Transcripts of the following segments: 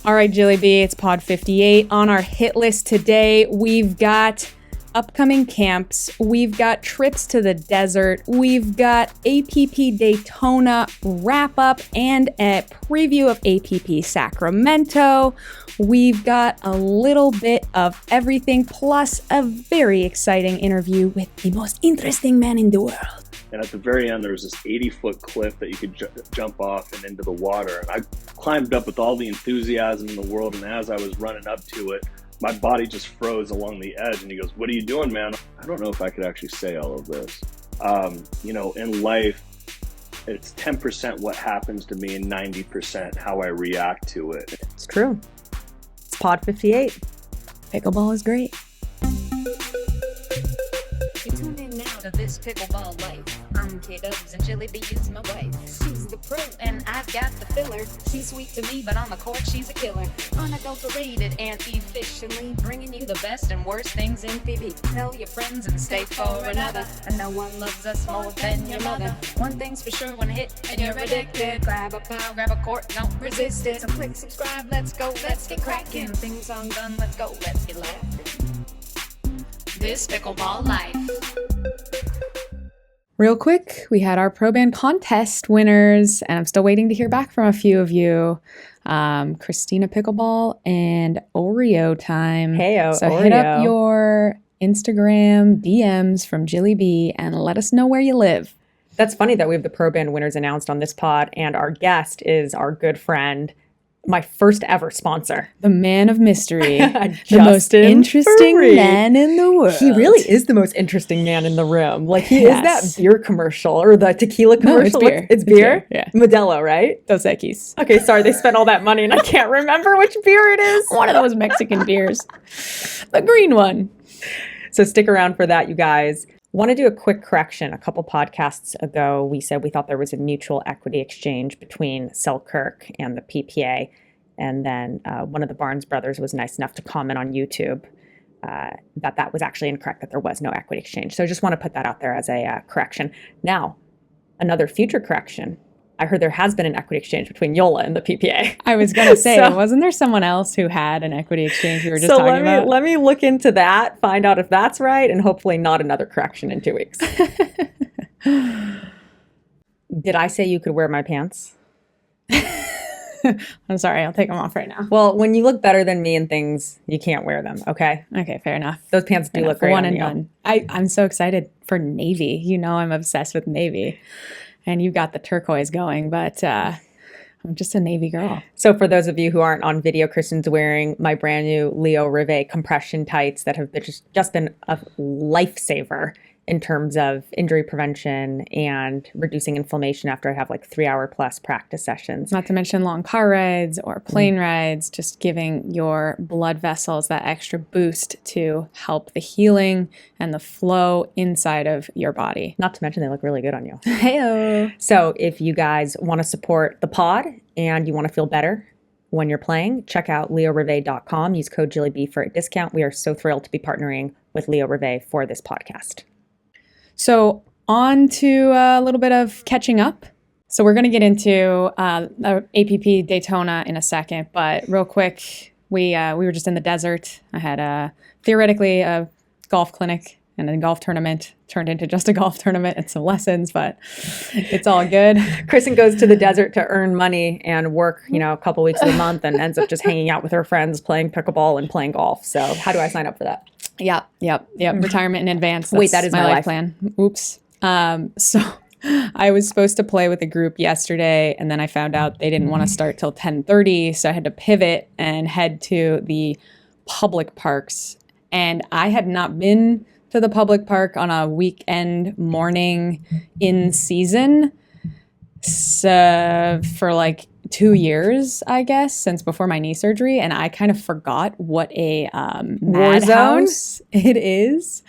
All right, Jilly B, it's Pod 58. On our hit list today, we've got upcoming camps, we've got trips to the desert, we've got APP Daytona wrap-up and a preview of APP Sacramento. We've got a little bit of everything, plus a very exciting interview with the most interesting man in the world. And at the very end, there was this 80-foot cliff that you could jump off and into the water. And I climbed up with all the enthusiasm in the world. And as I was running up to it, my body just froze along the edge. And he goes, "What are you doing, man?" I don't know if I could actually say all of this. In life, it's 10% what happens to me and 90% how I react to it. It's true. It's Pod 58. Pickleball is great. You tune in now to this pickleball life. I'm K-Dubs and Jilly B is my wife. She's the pro and I've got the filler. She's sweet to me, but on the court she's a killer. Unadulterated and efficiently bringing you the best and worst things in PB. Tell your friends and stay for another. And no one loves us more than your mother. One thing's for sure, when hit and you're addicted. Grab a pile, grab a court, don't resist it. So click subscribe, let's go, let's get cracking. Things on done, let's go, let's get laughing. This pickleball life. Real quick, we had our ProBand contest winners, and I'm still waiting to hear back from a few of you. Christina Pickleball and Oreo Time. Heyo, so Oreo. Hit up your Instagram DMs from Jilly B and let us know where you live. That's funny that we have the ProBand winners announced on this pod, and our guest is our good friend, my first ever sponsor. The man of mystery. The most interesting man in the world. He really is the most interesting man in the room. Like, he is that beer commercial or the tequila commercial. No, it's beer. It's beer? Yeah. Modelo, right? Dos Equis. Okay, sorry, they spent all that money and I can't remember which beer it is. One of those Mexican beers. The green one. So stick around for that, you guys. Want to do a quick correction. A couple podcasts ago, we said we thought there was a mutual equity exchange between Selkirk and the PPA. And then one of the Barnes brothers was nice enough to comment on YouTube that was actually incorrect, that there was no equity exchange. So I just want to put that out there as a correction. Now, another future correction. I heard there has been an equity exchange between Yola and the PPA. I was going to say, wasn't there someone else who had an equity exchange we were just talking about? Let me look into that, find out if that's right, and hopefully not another correction in 2 weeks. Did I say you could wear my pants? I'm sorry, I'll take them off right now. Well, when you look better than me in things, you can't wear them, okay? Okay, fair enough. Those pants do look great one on and you. done. I'm so excited for navy. You know I'm obsessed with navy. And you've got the turquoise going, but I'm just a navy girl. So for those of you who aren't on video, Kristen's wearing my brand new Leo Rivet compression tights that have just been a lifesaver in terms of injury prevention and reducing inflammation after I have like 3-hour plus practice sessions. Not to mention long car rides or plane rides, just giving your blood vessels that extra boost to help the healing and the flow inside of your body. Not to mention they look really good on you. Heyo. So if you guys want to support the pod and you want to feel better when you're playing, check out leorivet.com. Use code JillyB for a discount. We are so thrilled to be partnering with Leo Rivet for this podcast. So on to a little bit of catching up. So we're going to get into APP Daytona in a second, but real quick, we were just in the desert. I had theoretically a golf clinic and a golf tournament turned into just a golf tournament and some lessons, but it's all good. Kristen goes to the desert to earn money and work, a couple weeks of the month and ends up just hanging out with her friends, playing pickleball and playing golf. So how do I sign up for that? Yep. Retirement in advance. Wait, that is my life plan. Oops. So I was supposed to play with a group yesterday, and then I found out they didn't want to start till 10:30, so I had to pivot and head to the public parks. And I had not been to the public park on a weekend morning in season for like 2 years, I guess, since before my knee surgery, and I kind of forgot what a madhouse it is,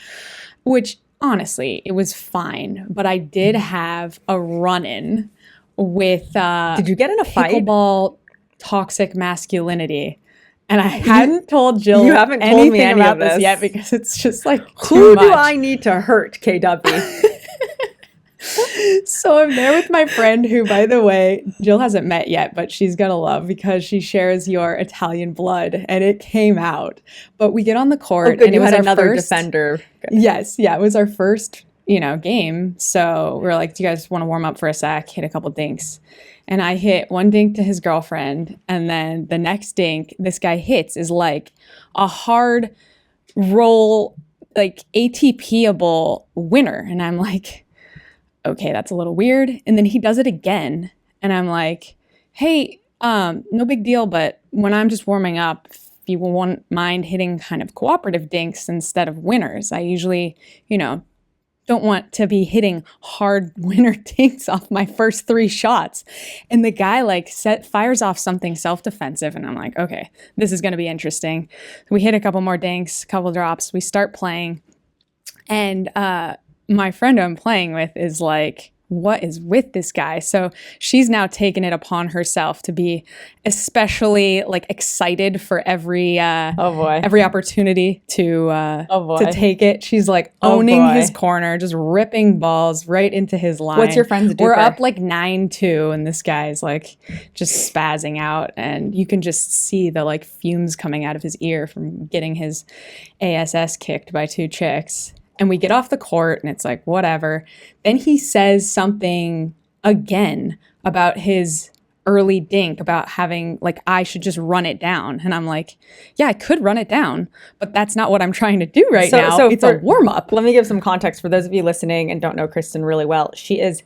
which honestly, it was fine, but I did have a run-in with Did you get in a fight? Pickleball toxic masculinity. And I hadn't told Jill you haven't told anything me any about of this this yet because it's just like who too much. do I need to hurt, KW? So I'm there with my friend who, by the way, Jill hasn't met yet, but she's gonna love because she shares your Italian blood and it came out. But we get on the court and it was another our first defender. Good. Yes, yeah, it was our first, game. So we were like, do you guys want to warm up for a sec? Hit a couple dinks. And I hit one dink to his girlfriend. And then the next dink this guy hits is like a hard roll, like ATP-able winner. And I'm like, okay, that's a little weird. And then he does it again. And I'm like, hey, no big deal. But when I'm just warming up, if you won't mind hitting kind of cooperative dinks instead of winners, I usually, don't want to be hitting hard winner dinks off my first 3 shots. And the guy fires off something self-defensive. And I'm like, okay, this is going to be interesting. We hit a couple more dinks, couple drops. We start playing. And my friend I'm playing with is like, what is with this guy? So she's now taken it upon herself to be especially excited for every opportunity to take it. She's owning his corner, just ripping balls right into his line. What's your friend's duper? We're up 9-2 and this guy's just spazzing out, and you can just see the fumes coming out of his ear from getting his ASS kicked by 2 chicks. And we get off the court and it's whatever. Then he says something again about his early dink, about having I should just run it down. And I'm like, yeah, I could run it down, but that's not what I'm trying to do right now. So it's a warm up. Let me give some context for those of you listening and don't know Kristen really well. She is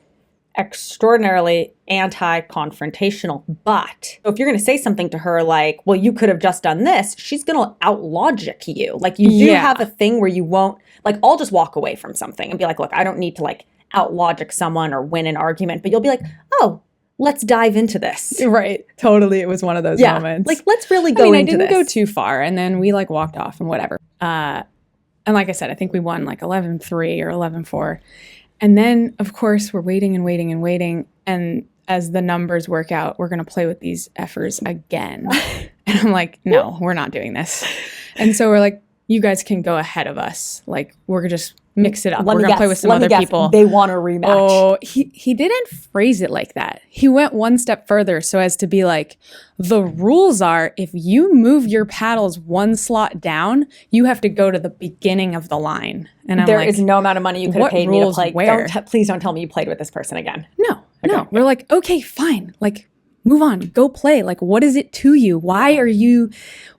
extraordinarily anti-confrontational, but if you're going to say something to her well, you could have just done this, she's going to out-logic you. You do have a thing where you won't, I'll just walk away from something and be like, look, I don't need to out-logic someone or win an argument, but you'll be like, oh, let's dive into this. Right. Totally. It was one of those moments. Let's really go into this. I didn't go too far, and then we walked off and whatever. And like I said, I think we won 11-3 or 11-4. And then, of course, we're waiting and waiting and waiting. And as the numbers work out, we're going to play with these effers again. And I'm like, no, we're not doing this. And so we're like, you guys can go ahead of us. We're just mix it up. We're going to play with some other people. They want a rematch. Oh, he didn't phrase it like that. He went one step further so as to be the rules are if you move your paddles 1 slot down, you have to go to the beginning of the line. And there is no amount of money you could have paid me to play. Where? Please don't tell me you played with this person again. No. We're like, okay, fine. Move on, go play. What is it to you? Why are you,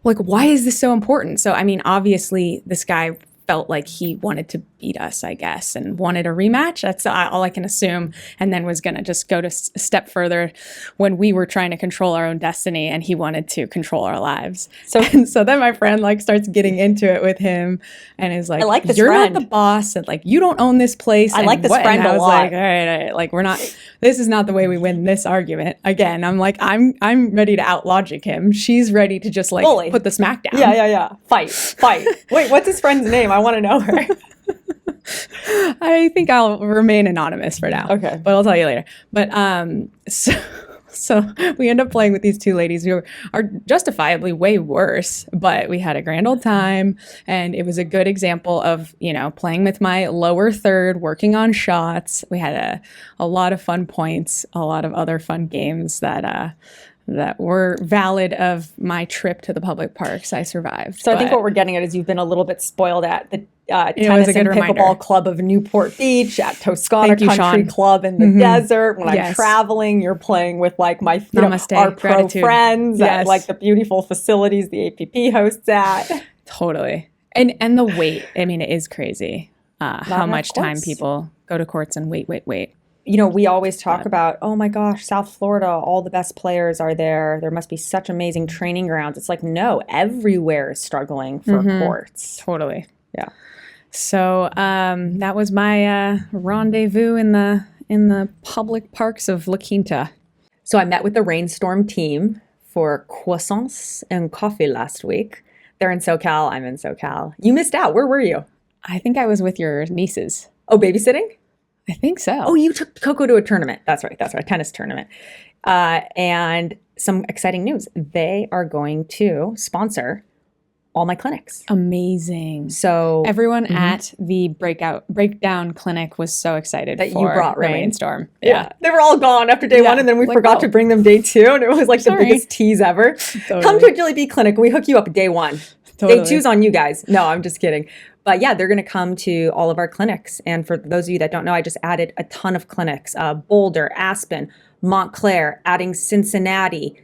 why is this so important? So, obviously this guy felt like he wanted to beat us, I guess, and wanted a rematch. That's all I can assume. And then was going to just go to a step further when we were trying to control our own destiny and he wanted to control our lives. So then my friend starts getting into it with him and is like, I like this you're friend. Not the boss. And you don't own this place. I like this friend a lot. All right. We're not, this is not the way we win this argument. Again, I'm I'm ready to out-logic him. She's ready to just Bully. Put the smack down. Yeah. Fight. Wait, what's his friend's name? I want to know her. I think I'll remain anonymous for now. Okay. But I'll tell you later. But so we end up playing with these 2 ladies who are justifiably way worse, but we had a grand old time, and it was a good example of, playing with my lower third, working on shots. We had a lot of fun points, a lot of other fun games that were valid of my trip to the public parks. I survived. So I think what we're getting at is you've been a little bit spoiled at the tennis and pickleball club of Newport Beach, at Toscana Country Club in the desert. When I'm traveling, you're playing with my our pro friends at the beautiful facilities the APP hosts at. Totally. And the wait. It is crazy how much time people go to courts and wait. We always talk about, oh my gosh, South Florida, all the best players are there. There must be such amazing training grounds. It's no, everywhere is struggling for courts. Totally. Yeah. So that was my rendezvous in the public parks of La Quinta. So I met with the Rainstorm team for croissants and coffee last week. They're in SoCal. I'm in SoCal. You missed out. Where were you? I think I was with your nieces. Oh, babysitting? I think so. Oh, you took Coco to a tournament. That's right. Tennis tournament. And some exciting news. They are going to sponsor all my clinics. Amazing. So everyone at the breakdown clinic was so excited that for you brought the Rain. rainstorm. Yeah. They were all gone after day 1, and then we forgot to bring them day 2, and it was like the biggest tease ever. Totally. Come to a Jilly B clinic. We hook you up day 1. Totally. Day 2's on you guys. No, I'm just kidding. But yeah, they're going to come to all of our clinics. And for those of you that don't know, I just added a ton of clinics. Boulder, Aspen, Montclair, adding Cincinnati.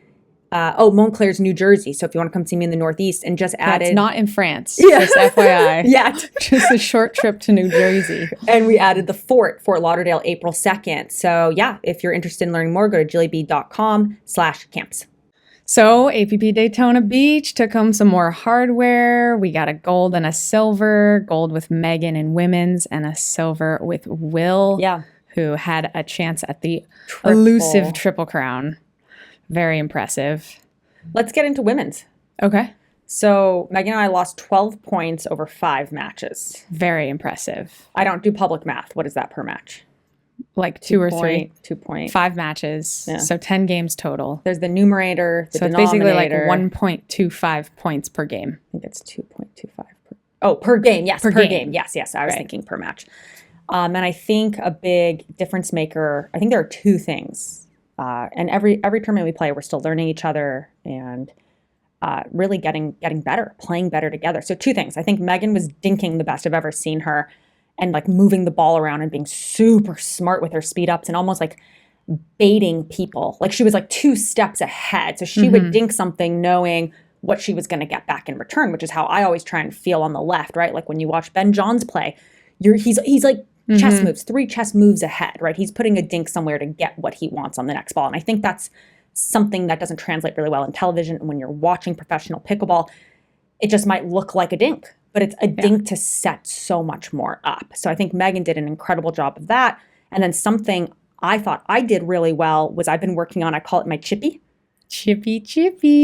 Montclair's New Jersey. So if you want to come see me in the Northeast, and just added. It's not in France. Yeah. Just FYI. Yeah. Just a short trip to New Jersey. And we added the Fort Lauderdale, April 2nd. So yeah, if you're interested in learning more, go to jillyb.com/camps. So APP Daytona Beach took home some more hardware. We got a gold and a silver, gold with Megan in women's and a silver with Will, who had a chance at the elusive Triple Crown. Very impressive. Let's get into women's. Okay. So Megan and I lost 12 points over 5 matches. Very impressive. I don't do public math. What is that per match? Like 2 or 3. 2 point. 5 matches. Yeah. So 10 games total. There's the numerator, the denominator. So it's basically like 1.25 points per game. I think it's 2.25 per game. Yes, per game. Yes. I was thinking per match. And I think a big difference maker, I think there are 2 things. And every tournament we play, we're still learning each other and really getting better, playing better together. So 2 things. I think Megan was dinking the best I've ever seen her, and like moving the ball around and being super smart with her speed ups and almost like baiting people. Like she was like 2 steps ahead. So she would dink something knowing what she was going to get back in return, which is how I always try and feel on the left, right? Like when you watch Ben Johns play, he's like chess moves, 3 chess moves ahead, right? He's putting a dink somewhere to get what he wants on the next ball. And I think that's something that doesn't translate really well in television. And when you're watching professional pickleball, it just might look like a dink, but it's a dink to set so much more up. So I think Megan did an incredible job of that. And then something I thought I did really well was I've been working on, I call it my chippy. Chippy.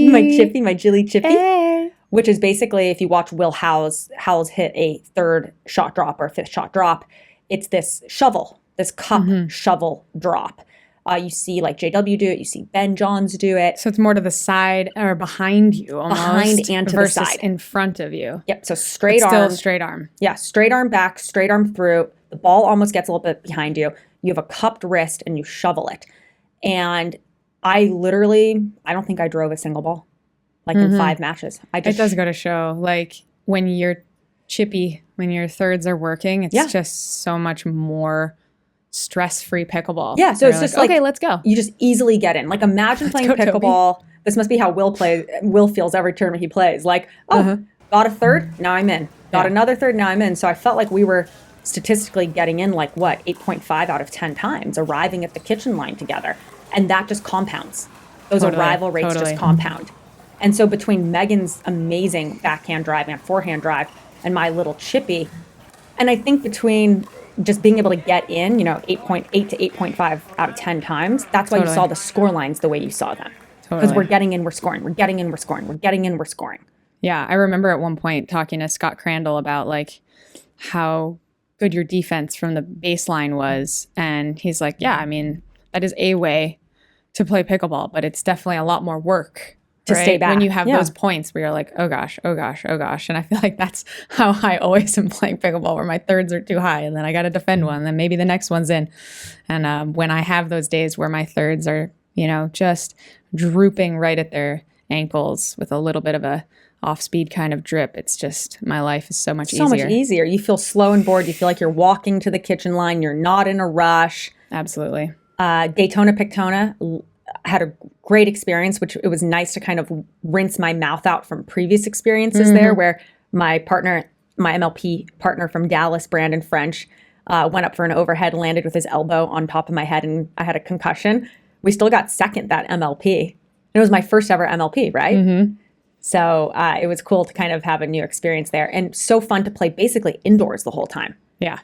My Jilly chippy. Hey. Which is basically, if you watch Will Howells hit a 3rd shot drop or 5th shot drop, it's this shovel, this cup shovel drop. You see like JW do it. You see Ben Johns do it. So it's more to the side or behind you almost. Behind and to the side. In front of you. Yep. So straight arm. Still straight arm. Yeah. Straight arm back, straight arm through. The ball almost gets a little bit behind you. You have a cupped wrist and you shovel it. And I don't think I drove a single ball like in 5 matches. It does go to show, like when you're chippy, when your thirds are working, it's just so much more stress-free pickleball. Yeah, so it's just like, okay, let's go. You just easily get in. Like imagine playing pickleball. Toby. This must be how Will feels every tournament he plays. Like, got a third, now I'm in. Got another third, now I'm in. So I felt like we were statistically getting in like 8.5 out of 10 times, arriving at the kitchen line together. And that just compounds. Those arrival rates just compound. And so between Megan's amazing backhand drive and forehand drive and my little chippy, and I think between just being able to get in, 8.8 to 8.5 out of 10 times, that's why you saw the score lines the way you saw them. Because we're getting in, we're scoring. We're getting in, we're scoring. We're getting in, we're scoring. Yeah, I remember at one point talking to Scott Crandall about like how good your defense from the baseline was. And he's like, yeah, I mean, that is a way to play pickleball, but it's definitely a lot more work to stay back. When you have those points where you're like, oh gosh. And I feel like that's how I always am playing pickleball, where my thirds are too high and then I got to defend one and then maybe the next one's in. And when I have those days where my thirds are, just drooping right at their ankles with a little bit of a off-speed kind of drip, it's just, my life is so much easier. So much easier. You feel slow and bored. You feel like you're walking to the kitchen line. You're not in a rush. Absolutely. Daytona Pictona had a great experience, which it was nice to kind of rinse my mouth out from previous experiences there, where my MLP partner from Dallas, Brandon French, went up for an overhead, landed with his elbow on top of my head, and I had a concussion. We still got second that MLP. And it was my first ever MLP, right? So it was cool to kind of have a new experience there, and so fun to play basically indoors the whole time. Yeah.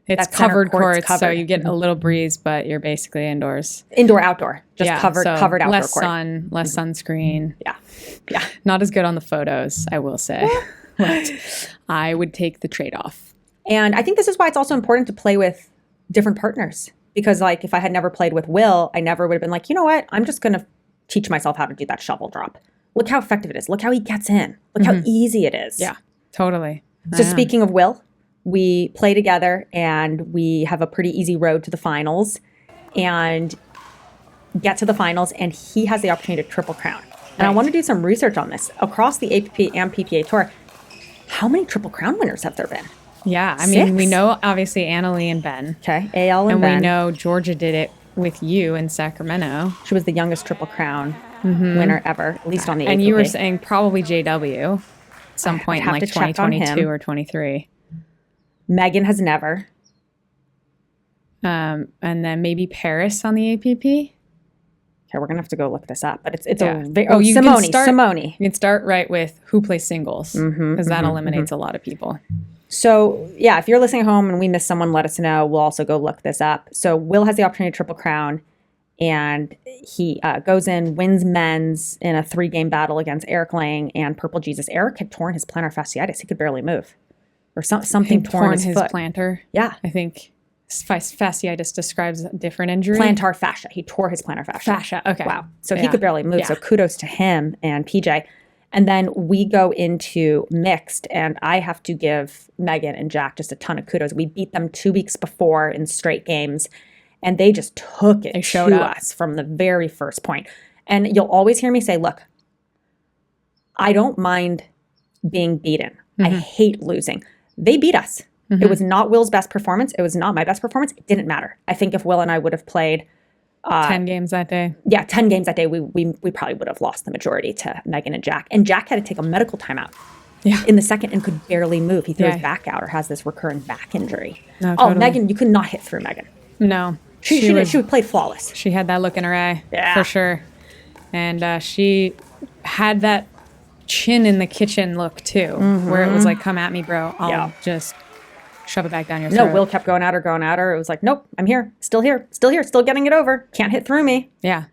It's covered courts, so you get a little breeze, but you're basically indoors. Indoor, outdoor. Just covered outdoor less court. Sun, less sunscreen. Yeah. Not as good on the photos, I will say. But I would take the trade-off. And I think this is why it's also important to play with different partners. Because like if I had never played with Will, I never would have been like, you know what? I'm just going to teach myself how to do that shovel drop. look how effective it is. Look how he gets in. Look how easy it is. Yeah, totally. So speaking of Will, we play together and we have a pretty easy road to the finals and get to the finals, and he has the opportunity to triple crown. And I want to do some research on this. Across the APP and PPA Tour, how many triple crown winners have there been? Yeah, I mean, we know obviously Annalie and Ben. Okay, AL and Ben. We know Georgia did it with you in Sacramento. She was the youngest triple crown winner ever, at least on the APP. And you were saying probably JW at some point in like 2022 or 23. Megan has never. And then maybe Paris on the APP. Okay, we're gonna have to go look this up, but it's Simone. You can start right with who plays singles because that eliminates a lot of people. So yeah, if you're listening at home and we miss someone, let us know. We'll also go look this up. So Will has the opportunity to triple crown, and he goes in, wins men's in a 3-game battle against Eric Lang and Purple Jesus. Eric had torn his plantar fasciitis; he could barely move, or something torn his foot. Plantar. Yeah, I think. Fasciitis describes a different injury. Plantar fascia. He tore his plantar fascia. Fascia. Okay. Wow. So he could barely move. Yeah. So kudos to him and PJ. And then we go into mixed, and I have to give Megan and Jack just a ton of kudos. We beat them 2 weeks before in straight games, and they just took it to us from the very first point. And you'll always hear me say, look, I don't mind being beaten. I hate losing. They beat us. It was not Will's best performance. It was not my best performance. It didn't matter. I think if Will and I would have played 10 games that day. Yeah, 10 games that day, we probably would have lost the majority to Megan and Jack. And Jack had to take a medical timeout in the second and could barely move. He threw his back out or has this recurring back injury. No, totally. Megan, you could not hit through Megan. No. She played flawless. She had that look in her eye, for sure. And she had that chin in the kitchen look, too, where it was like, come at me, bro. I'll just shove it back down your throat. No, Will kept going at her. It was like, nope, I'm here, still getting it over. Can't hit through me. Yeah,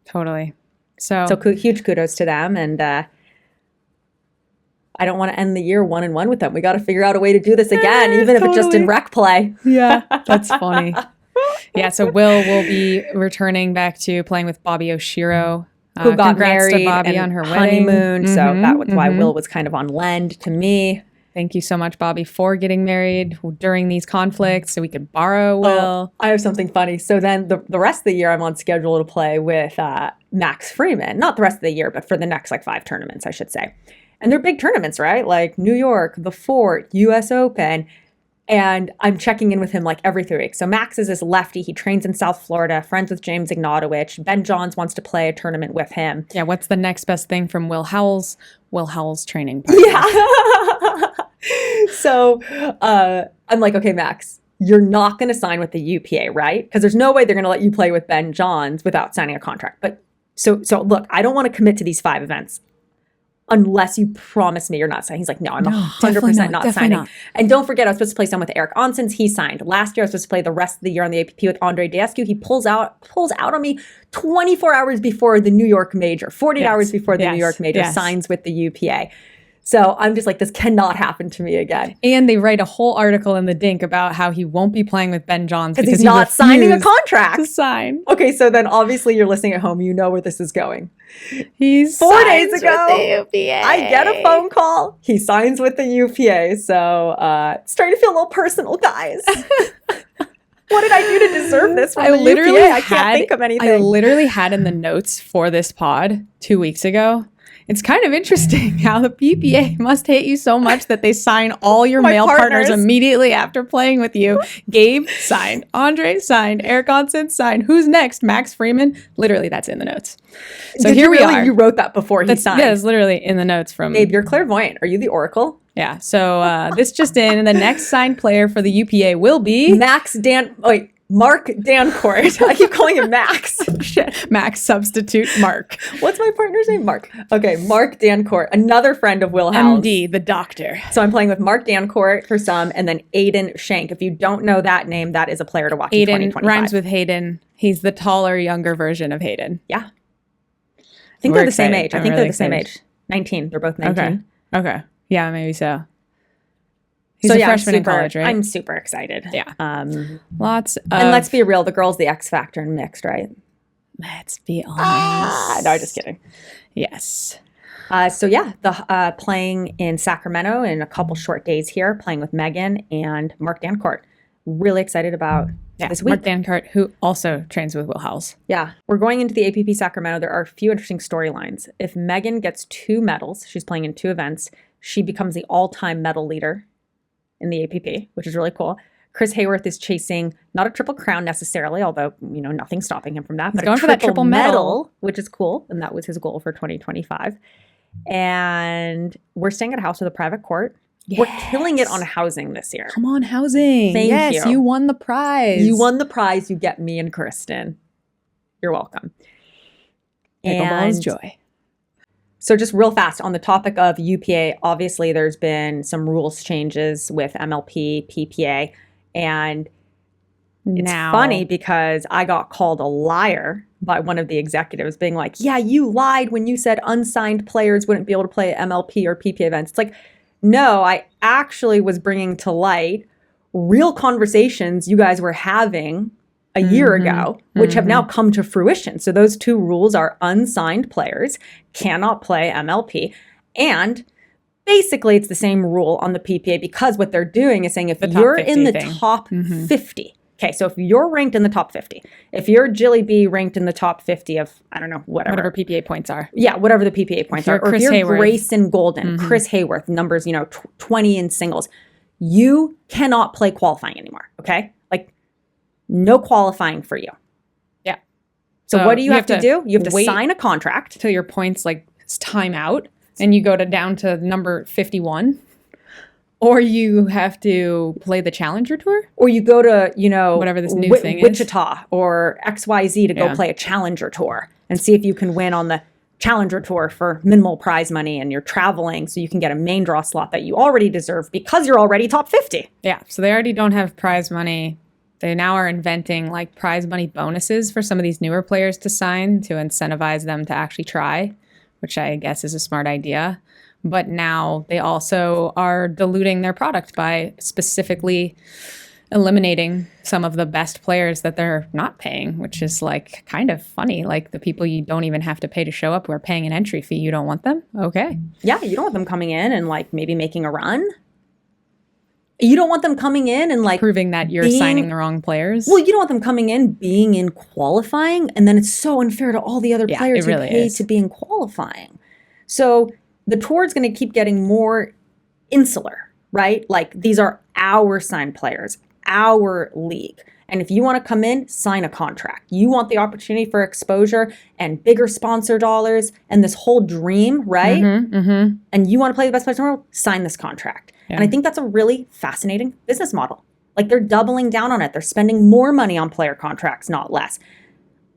totally. So huge kudos to them. And I don't want to end the year 1-1 with them. We got to figure out a way to do this again, even if it's just in rec play. Yeah, that's funny. Yeah, so will be returning back to playing with Bobby Oshiro. Who got married to Bobby and on her honeymoon. So that was why Will was kind of on lend to me. Thank you so much, Bobby, for getting married during these conflicts so we could borrow Will. I have something funny. So then the rest of the year, I'm on schedule to play with Max Freeman. Not the rest of the year, but for the next 5 tournaments, I should say. And they're big tournaments, right? Like New York, the Fort, US Open. And I'm checking in with him every 3 weeks. So Max is this lefty. He trains in South Florida, friends with James Ignatowicz. Ben Johns wants to play a tournament with him. Yeah, what's the next best thing from Will Howells? Will Howells training partner. Yeah. So I'm like, okay, Max, you're not going to sign with the UPA, right? Because there's no way they're going to let you play with Ben Johns without signing a contract. But so look, I don't want to commit to these 5 events unless you promise me you're not signing. He's like, no, I'm 100% not signing. Not. And don't forget, I was supposed to play some with Eric Onsens. He signed. Last year, I was supposed to play the rest of the year on the APP with Andre Daescu. He pulls out on me 24 hours before the New York Major, 48 hours before the New York Major, signs with the UPA. So I'm just like, this cannot happen to me again. And they write a whole article in the Dink about how he won't be playing with Ben Johns because he's not signing a contract. To sign. Okay, so then obviously you're listening at home. You know where this is going. He's 4 days ago, with the UPA. I get a phone call. He signs with the UPA. So it's starting to feel a little personal, guys. What did I do to deserve this from the UPA? I can't think of anything. I literally had in the notes for this pod 2 weeks ago. It's kind of interesting how the PPA must hate you so much that they sign all your male partners immediately after playing with you. Gabe signed. Andre signed. Eric Onsen signed. Who's next? Max Freeman. Literally, that's in the notes. So here we are. You wrote that before he signed. Yeah, it's literally in the notes from... Gabe, you're clairvoyant. Are you the Oracle? Yeah. So this just in. And the next signed player for the UPA will be... Mark Dancourt. I keep calling him Max. Shit. Max substitute Mark. What's my partner's name? Mark. Okay, Mark Dancourt, another friend of Will Howells. MD, the doctor. So I'm playing with Mark Dancourt for some, and then Aiden Shank. If you don't know that name, that is a player to watch in 2025. Rhymes with Hayden. He's the taller, younger version of Hayden. Yeah. I think they're the same age. I think they're the same age. 19. They're both 19. Okay. Yeah, maybe so. He's a freshman in college, right? I'm super excited. Yeah. Lots of... And let's be real, the girl's the X factor in mixed, right? Let's be honest. No, just kidding. Yes. So yeah, the playing in Sacramento in a couple short days here, playing with Megan and Mark Dancourt. Really excited about this week. Mark Dancourt, who also trains with Will Howells. Yeah, we're going into the APP Sacramento. There are a few interesting storylines. If Megan gets 2 medals, she's playing in 2 events, she becomes the all-time medal leader in the APP, which is really cool. Chris Hayworth is chasing not a triple crown necessarily, although, you know, nothing's stopping him from that. He's but going for that triple medal, which is cool. And that was his goal for 2025. And we're staying at a house with a private court. Yes. We're killing it on housing this year. Come on, housing. Thank you. You won the prize. You won the prize. You get me and Kristen. You're welcome. Pickleball is joy. So just real fast on the topic of UPA, obviously there's been some rules changes with MLP, PPA, and it's funny because I got called a liar by one of the executives being like, yeah, you lied when you said unsigned players wouldn't be able to play at MLP or PPA events. It's like, no, I actually was bringing to light real conversations you guys were having a year ago, which have now come to fruition. So those 2 rules are unsigned players cannot play MLP. And basically it's the same rule on the PPA because what they're doing is saying if you're in the top 50, okay, so if you're ranked in the top 50, if you're Jilly B ranked in the top 50 of, I don't know, whatever PPA points are. Yeah, whatever the PPA points are. Or if you're Grayson Golden, Chris Hayworth, numbers, 20 in singles, you cannot play qualifying anymore, okay? Like, no qualifying for you. Yeah. So what do you have to do? You have to sign a contract. Till your points, like, time out, and you go down to number 51. Or you have to play the Challenger Tour? Or you go to, whatever this new thing is. Wichita or XYZ to go play a Challenger Tour and see if you can win on the Challenger Tour for minimal prize money, and you're traveling so you can get a main draw slot that you already deserve because you're already top 50. Yeah, so they already don't have prize money. They now are inventing like prize money bonuses for some of these newer players to sign to incentivize them to actually try, which I guess is a smart idea. But now they also are diluting their product by specifically eliminating some of the best players that they're not paying, which is like kind of funny. Like the people you don't even have to pay to show up who are paying an entry fee. You don't want them? Okay. Yeah, you don't want them coming in and like maybe making a run. You don't want them coming in and like proving that you're signing the wrong players. Well, you don't want them coming in being in qualifying, and then it's so unfair to all the other players who paid to be in qualifying. So the tour is going to keep getting more insular, right? Like these are our signed players, our league. And if you want to come in, sign a contract. You want the opportunity for exposure and bigger sponsor dollars and this whole dream, right? And you want to play the best players in the world, sign this contract. Yeah. And I think that's a really fascinating business model. Like they're doubling down on it. They're spending more money on player contracts, not less.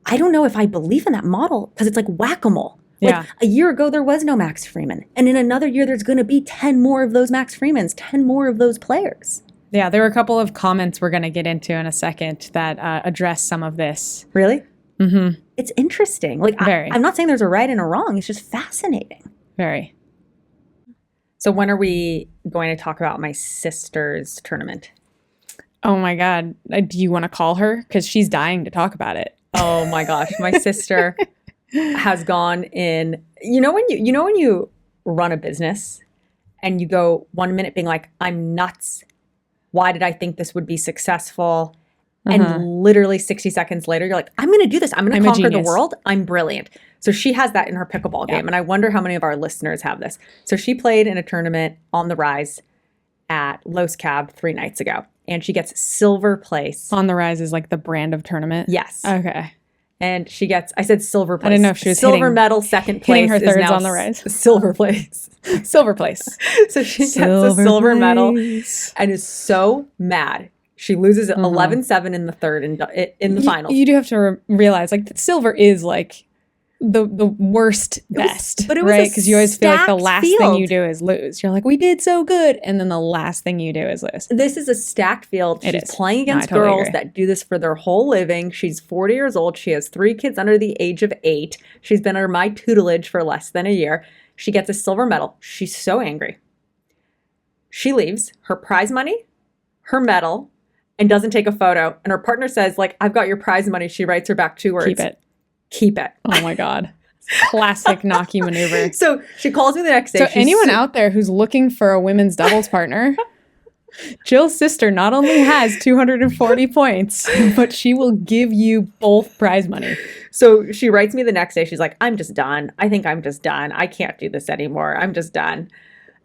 I don't know if I believe in that model because it's like whack-a-mole. Like a year ago, there was no Max Freeman. And in another year, there's going to be 10 more of those Max Freemans, 10 more of those players. Yeah, there were a couple of comments we're going to get into in a second that address some of this. Really? Mm-hmm. It's interesting. Like, I'm not saying there's a right and a wrong. It's just fascinating. Very. So when are we going to talk about my sister's tournament? Oh, my God. Do you want to call her? Because she's dying to talk about it. Oh, my gosh. My sister has gone in. You know when you run a business and you go 1 minute being like, I'm nuts. Why did I think this would be successful? And literally 60 seconds later, you're like, I'm going to do this. I'm going to conquer the world. I'm brilliant. So she has that in her pickleball game. And I wonder how many of our listeners have this. So she played in a tournament on the Rise at Los Cab 3 nights ago. And she gets silver place. On the Rise is like the brand of tournament? Yes. Okay. And she gets, I said silver place. I didn't know if she was silver medal, second place. Hitting her thirds on the Rise. Silver place. Silver place. So she gets a silver medal and is so mad. She loses 11-7 in the third in the finals. You do have to realize, like, that silver is like the worst best, but it was right? Because you always feel like the last field. thing you do is lose. You're like, we did so good, and then the last thing you do is lose. This is a stacked field. She's playing against girls that do this for their whole living. She's 40 years old. She has 3 kids under the age of 8. She's been under my tutelage for less than a year. She gets a silver medal. She's so angry. She leaves her prize money, her medal, and doesn't take a photo. And her partner says, like, I've got your prize money. She writes her back 2 words. Keep it. Keep it. Oh, my God. Classic Naki maneuver. So she calls me the next day. So anyone out there who's looking for a women's doubles partner, Jill's sister not only has 240 points, but she will give you both prize money. So she writes me the next day. She's like, I'm just done. I think I'm just done. I can't do this anymore. I'm just done.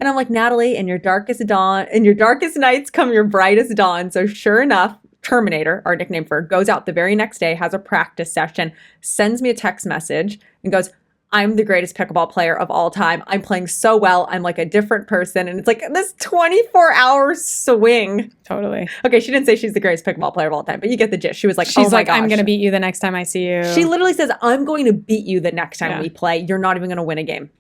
And I'm like, Natalie, in your darkest dawn, in your darkest nights come your brightest dawn. So sure enough, Terminator, our nickname for her, goes out the very next day, has a practice session, sends me a text message and goes, I'm the greatest pickleball player of all time. I'm playing so well. I'm like a different person. And it's like this 24-hour swing. Totally. Okay, she didn't say she's the greatest pickleball player of all time, but you get the gist. She was like, she's oh my like, gosh. I'm going to beat you the next time I see you. She literally says, I'm going to beat you the next time we play. You're not even going to win a game.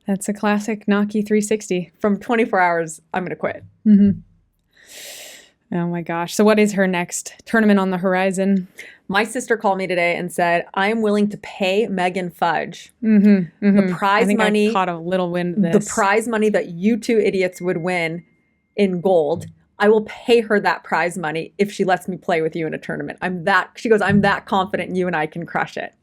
That's a classic Naki 360. From 24 hours, I'm going to quit. Mm-hmm. Oh my gosh. So what is her next tournament on the horizon? My sister called me today and said, I'm willing to pay Megan Fudge the prize money. I caught a little wind of this. The prize money that you two idiots would win in gold. I will pay her that prize money if she lets me play with you in a tournament. She goes, I'm that confident you and I can crush it.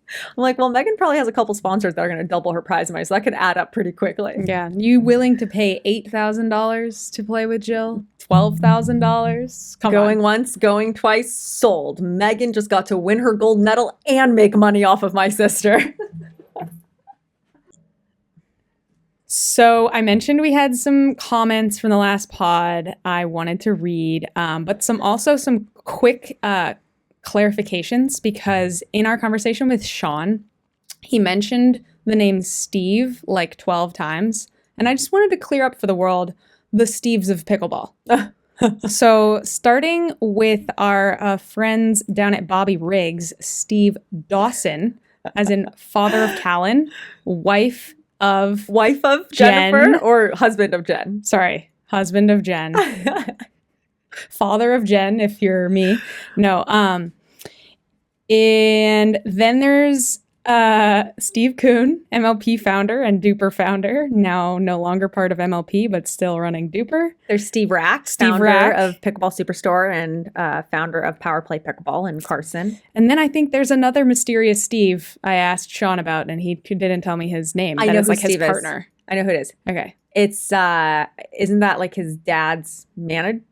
I'm like, well, Megan probably has a couple sponsors that are going to double her prize money, so that could add up pretty quickly. Yeah. You willing to pay $8,000 to play with Jill? $12,000? Going once, going twice, sold. Megan just got to win her gold medal and make money off of my sister. So I mentioned we had some comments from the last pod I wanted to read, but some quick clarifications, because in our conversation with Sean, he mentioned the name Steve like 12 times. And I just wanted to clear up for the world the Steves of pickleball. So starting with our friends down at Bobby Riggs, Steve Dawson, as in father of Callan, wife of Jennifer, Jen. or husband of Jen? Sorry, husband of Jen. Father of Jen, if you're me. No. And then there's Steve Kuhn, MLP founder and Duper founder, now no longer part of MLP, but still running Duper. There's Steve Rack, founder of Pickleball Superstore and founder of Power Play Pickleball in Carson. And then I think there's another mysterious Steve I asked Sean about, and he didn't tell me his name. I know who like Steve his partner. I know who it is. Okay. It's, isn't that like his dad's manager?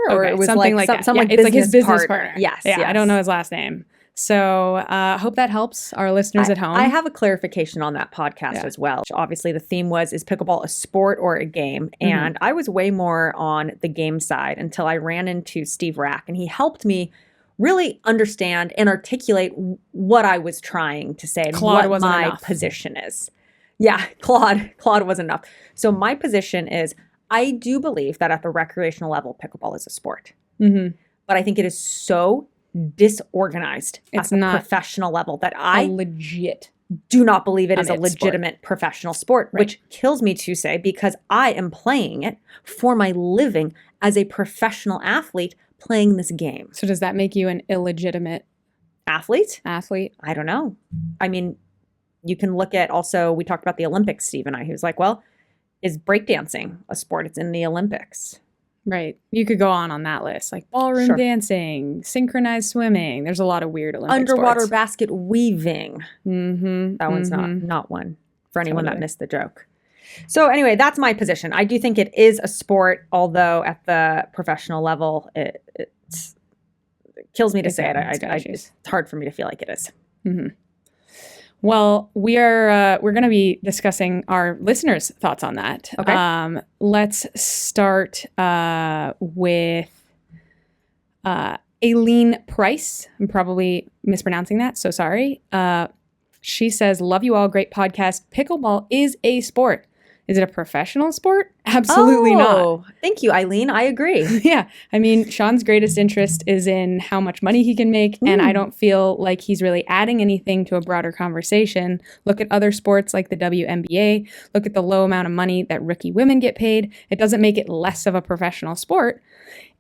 Or okay, it was something like that. Some yeah, like it's like his business partner. Yes, yeah, yes. I don't know his last name. So hope that helps our listeners at home. I have a clarification on that podcast as well. Obviously, the theme was, is pickleball a sport or a game? And I was way more on the game side until I ran into Steve Rack, and he helped me really understand and articulate what I was trying to say and what my position is. Yeah, Claude wasn't enough. So my position is, I do believe that at the recreational level, pickleball is a sport. But I think it is so disorganized at the professional level that I do not believe it is a legitimate professional sport, which kills me to say, because I am playing it for my living as a professional athlete playing this game. So does that make you an illegitimate athlete? I don't know. I mean, you can look at also, we talked about the Olympics, Steve and I. He was like, well, is breakdancing a sport? It's in the Olympics. Right. You could go on that list, like ballroom dancing, synchronized swimming. There's a lot of weird Olympic underwater sports. Basket weaving. That one's not one for anyone that missed the joke. So anyway, that's my position. I do think it is a sport, although at the professional level, it kills me to say it. It's hard for me to feel like it is. Well, we're going to be discussing our listeners' thoughts on that. Okay. Let's start with Aileen Price. I'm probably mispronouncing that, so sorry. She says, love you all, great podcast. Pickleball is a sport. Is it a professional sport? Absolutely not. Thank you, Eileen. I agree. Yeah. I mean, Sean's greatest interest is in how much money he can make, and I don't feel like he's really adding anything to a broader conversation. Look at other sports like the WNBA. Look at the low amount of money that rookie women get paid. It doesn't make it less of a professional sport.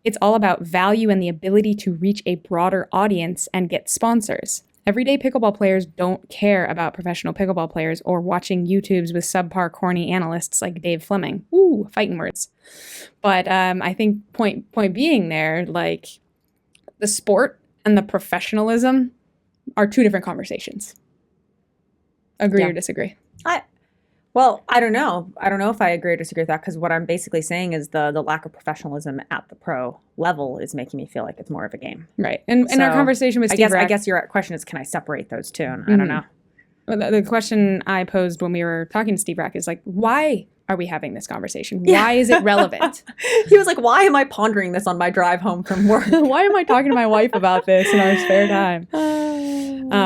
It's all about value and the ability to reach a broader audience and get sponsors. Everyday pickleball players don't care about professional pickleball players or watching YouTubes with subpar corny analysts like Dave Fleming. Ooh, fighting words. But I think point being there, like the sport and the professionalism are two different conversations. Agree or disagree? Well, I don't know. I don't know if I agree or disagree with that, because what I'm basically saying is the lack of professionalism at the pro level is making me feel like it's more of a game. Right. And in our conversation with Steve I guess your question is, can I separate those two? And I don't know. Well, the question I posed when we were talking to Steve Rack is like, why are we having this conversation? Why is it relevant? He was like, why am I pondering this on my drive home from work? Why am I talking to my wife about this in our spare time?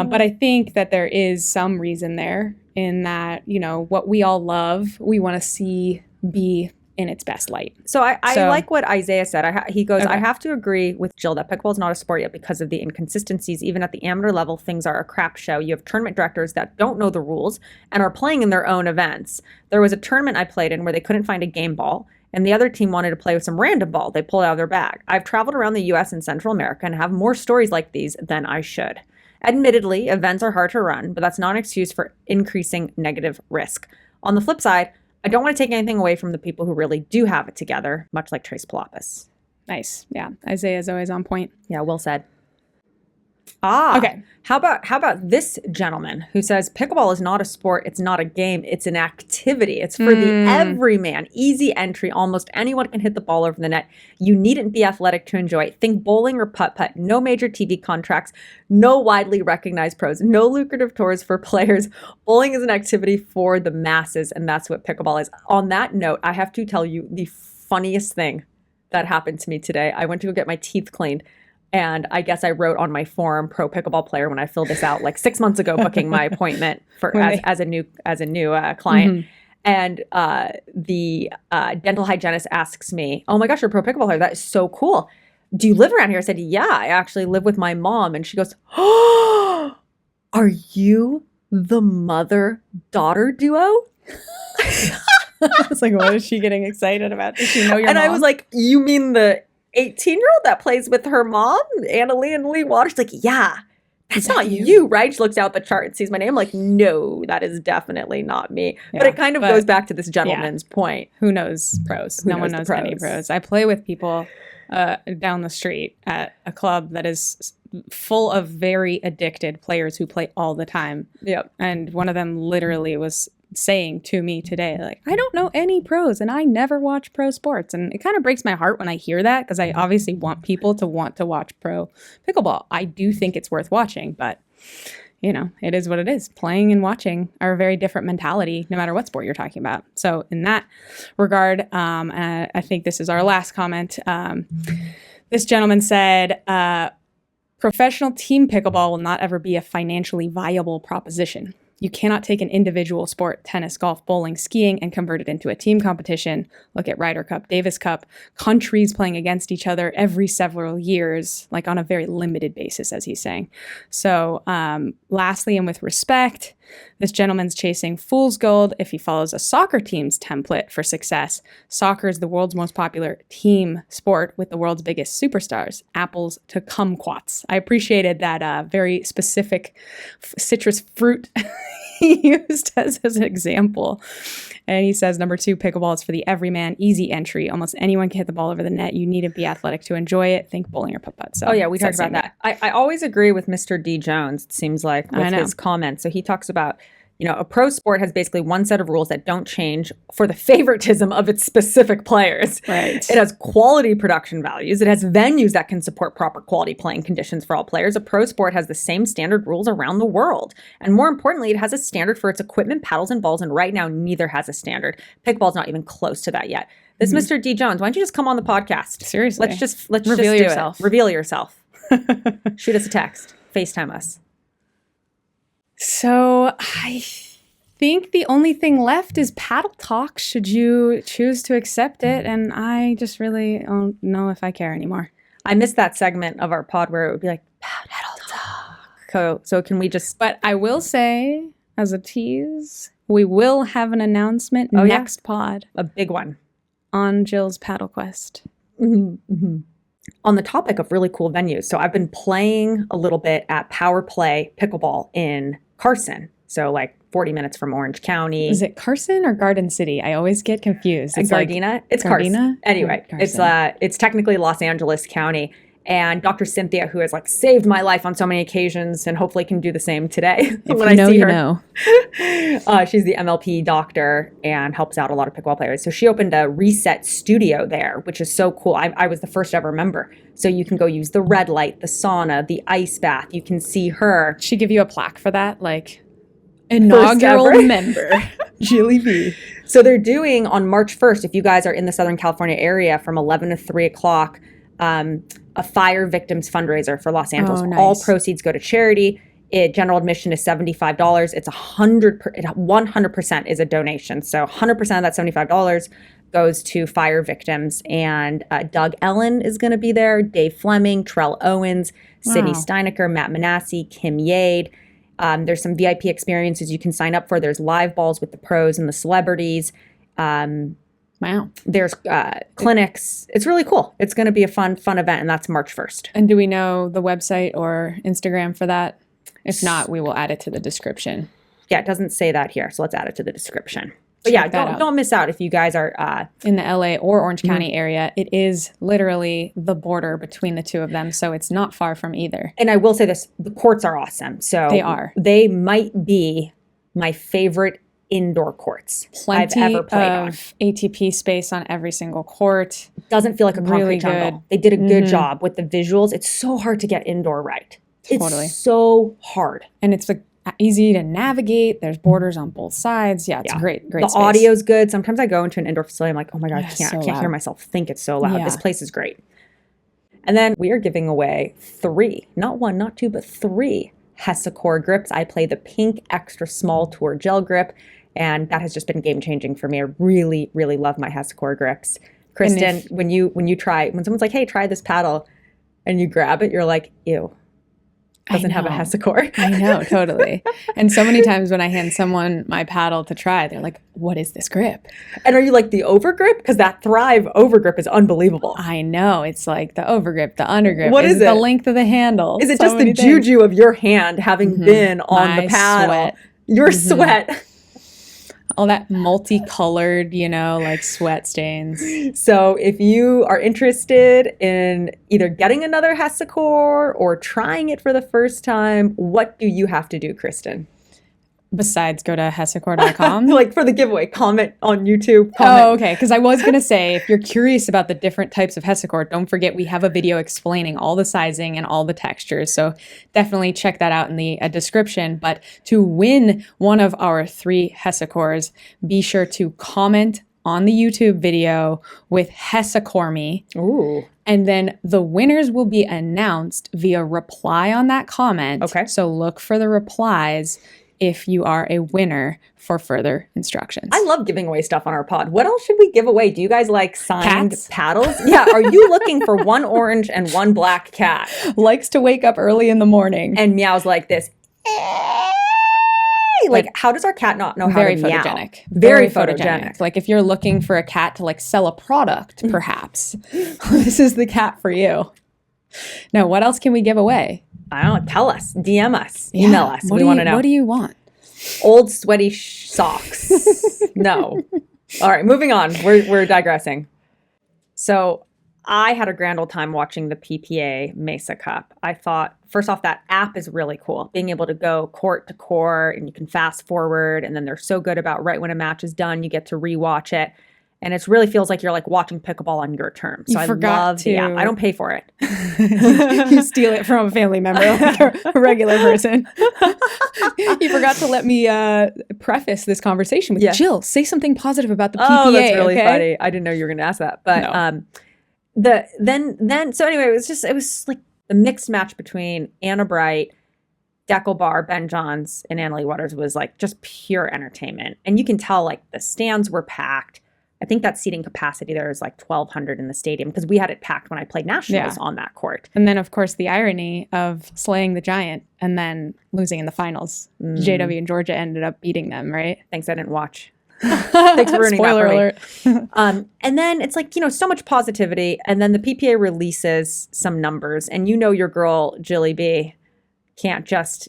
But I think that there is some reason there in that, you know, what we all love, we want to see be in its best light. So I like what Isaiah said. He goes, Okay. I have to agree with Jill that pickleball is not a sport yet because of the inconsistencies. Even at the amateur level, things are a crap show. You have tournament directors that don't know the rules and are playing in their own events. There was a tournament I played in where they couldn't find a game ball, and the other team wanted to play with some random ball they pulled out of their bag. I've traveled around the U.S. and Central America and have more stories like these than I should. Admittedly, events are hard to run, but that's not an excuse for increasing negative risk. On the flip side, I don't want to take anything away from the people who really do have it together, much like Trace Palapis. Nice. Yeah. Isaiah's always on point. Yeah, well said. Okay. How about this gentleman who says pickleball is not a sport, it's not a game, it's an activity. It's for the everyman. Easy entry. Almost anyone can hit the ball over the net. You needn't be athletic to enjoy it. Think bowling or putt-putt. No major TV contracts. No widely recognized pros. No lucrative tours for players. Bowling is an activity for the masses, and that's what pickleball is. On that note, I have to tell you the funniest thing that happened to me today. I went to go get my teeth cleaned. And I guess I wrote on my form pro pickleball player when I filled this out like 6 months ago, booking my appointment for as a new client. And the dental hygienist asks me, "Oh my gosh, you're a pro pickleball player. That is so cool. Do you live around here?" I said, "Yeah, I actually live with my mom." And she goes, "Oh, are you the mother-daughter duo?" I was like, what is she getting excited about? Does she know your mom? I was like, "You mean the 18-year-old that plays with her mom, Anna Lee and Lee Waters?" Like, "Yeah, that's not you, right?" She looks out the chart and sees my name. I'm like, "No, that is definitely not me." Yeah, but it kind of goes back to this gentleman's point. Who knows pros? No one knows any pros. I play with people down the street at a club that is full of very addicted players who play all the time. Yep. And one of them literally was saying to me today, like, "I don't know any pros and I never watch pro sports." And it kind of breaks my heart when I hear that, because I obviously want people to want to watch pro pickleball. I do think it's worth watching, but you know, it is what it is. Playing and watching are a very different mentality no matter what sport you're talking about. So in that regard, I think this is our last comment. This gentleman said, professional team pickleball will not ever be a financially viable proposition. You cannot take an individual sport, tennis, golf, bowling, skiing, and convert it into a team competition. Look at Ryder Cup, Davis Cup, countries playing against each other every several years, like on a very limited basis, as he's saying. So lastly, and with respect, this gentleman's chasing fool's gold if he follows a soccer team's template for success. Soccer is the world's most popular team sport with the world's biggest superstars, apples to kumquats. I appreciated that very specific citrus fruit he used as an example. And he says, number 2, pickleball is for the everyman, easy entry. Almost anyone can hit the ball over the net. You need to be athletic to enjoy it. Think bowling or putt-putt. So, we talked about that. I always agree with Mr. D. Jones, it seems like, with his comments. So he talks about, you know, a pro sport has basically one set of rules that don't change for the favoritism of its specific players. Right. It has quality production values. It has venues that can support proper quality playing conditions for all players. A pro sport has the same standard rules around the world. And more importantly, it has a standard for its equipment, paddles, and balls. And right now, neither has a standard. Pickleball's not even close to that yet. This Mr. D. Jones, why don't you just come on the podcast? Seriously. Let's reveal just yourself. Reveal yourself. Shoot us a text. FaceTime us. So I think the only thing left is paddle talk, should you choose to accept it. And I just really don't know if I care anymore. I missed that segment of our pod where it would be like, paddle talk. So can we just... But I will say, as a tease, we will have an announcement next pod. A big one. On Jill's paddle quest. On the topic of really cool venues. So I've been playing a little bit at Power Play Pickleball in Carson. So like 40 minutes from Orange County. Is it Carson or Garden City? I always get confused. It's Gardena. It's Gardena? Carson. Anyway, Carson. It's technically Los Angeles County. And Dr. Cynthia, who has like saved my life on so many occasions and hopefully can do the same today If when you know, I see you her. know. She's the MLP doctor and helps out a lot of pickleball players. So she opened a reset studio there, which is so cool. I was the first ever member. So you can go use the red light, the sauna, the ice bath. You can see her. She give you a plaque for that? Like, inaugural ever. member, Jilly B. So they're doing on March 1st, if you guys are in the Southern California area from 11 to 3 o'clock, a fire victims fundraiser for Los Angeles. Oh, nice. All proceeds go to charity. General admission is $75. It's 100% is a donation. So 100% of that $75 goes to fire victims. And Doug Ellen is going to be there, Dave Fleming, Trell Owens, Sydney Wow. Steinecker, Matt Manassi, Kim Yade. There's some VIP experiences you can sign up for. There's live balls with the pros and the celebrities. Wow. There's clinics. It's really cool. It's going to be a fun event, and that's March 1st. And do we know the website or Instagram for that? If not, we will add it to the description. Yeah, it doesn't say that here, so let's add it to the description. But yeah, don't miss out if you guys are in the LA or Orange County area. It is literally the border between the two of them, so it's not far from either. And I will say this, the courts are awesome. So They are. They might be my favorite indoor courts Plenty I've ever played on. of ATP space on every single court. Doesn't feel like a concrete Really jungle. good. They did a good job with the visuals. It's so hard to get indoor right. Totally. It's so hard. And it's like easy to navigate. There's borders on both sides. Yeah, it's great The space. audio's good. Sometimes I go into an indoor facility. I'm like, oh my God, Yeah, I so can't hear loud. myself think. It's so loud. Yeah. This place is great. And then we are giving away 3, not 1, not 2, but 3 Hesacore grips. I play the pink extra small tour gel grip, and that has just been game changing for me. I really, really love my Hesacore grips. Kristen, when someone's like, hey, try this paddle, and you grab it, you're like, ew. Doesn't have a know. Hesacore. I know, totally. And so many times when I hand someone my paddle to try, they're like, what is this grip? And are you like the over grip? Because that Thrive over grip is unbelievable. I know. It's like the overgrip, the undergrip. What is the it? length of the handle? Is it So just the many things. juju of your hand having been on My the paddle? sweat. Your sweat. All that multicolored, like sweat stains. So if you are interested in either getting another Hesacore or trying it for the first time, what do you have to do, Kristen? Besides, go to hesacore.com. Like for the giveaway, comment on YouTube. Comment. Oh, okay. Because I was going to say, if you're curious about the different types of Hesacore, don't forget we have a video explaining all the sizing and all the textures. So definitely check that out in the description. But to win one of our 3 Hesacores, be sure to comment on the YouTube video with Hesacore me. Ooh. And then the winners will be announced via reply on that comment. Okay. So look for the replies if you are a winner for further instructions. I love giving away stuff on our pod. What else should we give away? Do you guys like signed Cats? paddles? Yeah. Are you looking for 1 orange and 1 black cat? Likes to wake up early in the morning. And meows like this. Like, how does our cat not know how Very to meow? photogenic. Very photogenic. Like if you're looking for a cat to sell a product, perhaps this is the cat for you. Now, what else can we give away? I don't know. Tell us. DM us. Email us. What We do want you- to know. What do you want? Old sweaty socks. No. All right, moving on. We're digressing. So I had a grand old time watching the PPA Mesa Cup. I thought, first off, that app is really cool. Being able to go court to court and you can fast forward. And then they're so good about right when a match is done, you get to rewatch it. And it really feels like you're watching pickleball on your terms. So You I forgot love the app. to- I don't pay for it. You steal it from a family member, like a regular person. You forgot to let me preface this conversation with Jill. Say something positive about the PPA. Oh, that's really okay? funny. I didn't know you were going to ask that. But so anyway, it was like the mixed match between Anna Bright, Deckel Bar, Ben Johns, and Annalie Waters was just pure entertainment. And you can tell the stands were packed. I think that seating capacity there is 1,200 in the stadium because we had it packed when I played nationals on that court. And then, of course, the irony of slaying the giant and then losing in the finals. JW and Georgia ended up beating them, right? Thanks, I didn't watch. Thanks for ruining Spoiler that for me. alert. And then it's so much positivity. And then the PPA releases some numbers. And your girl, Jilly B, can't just,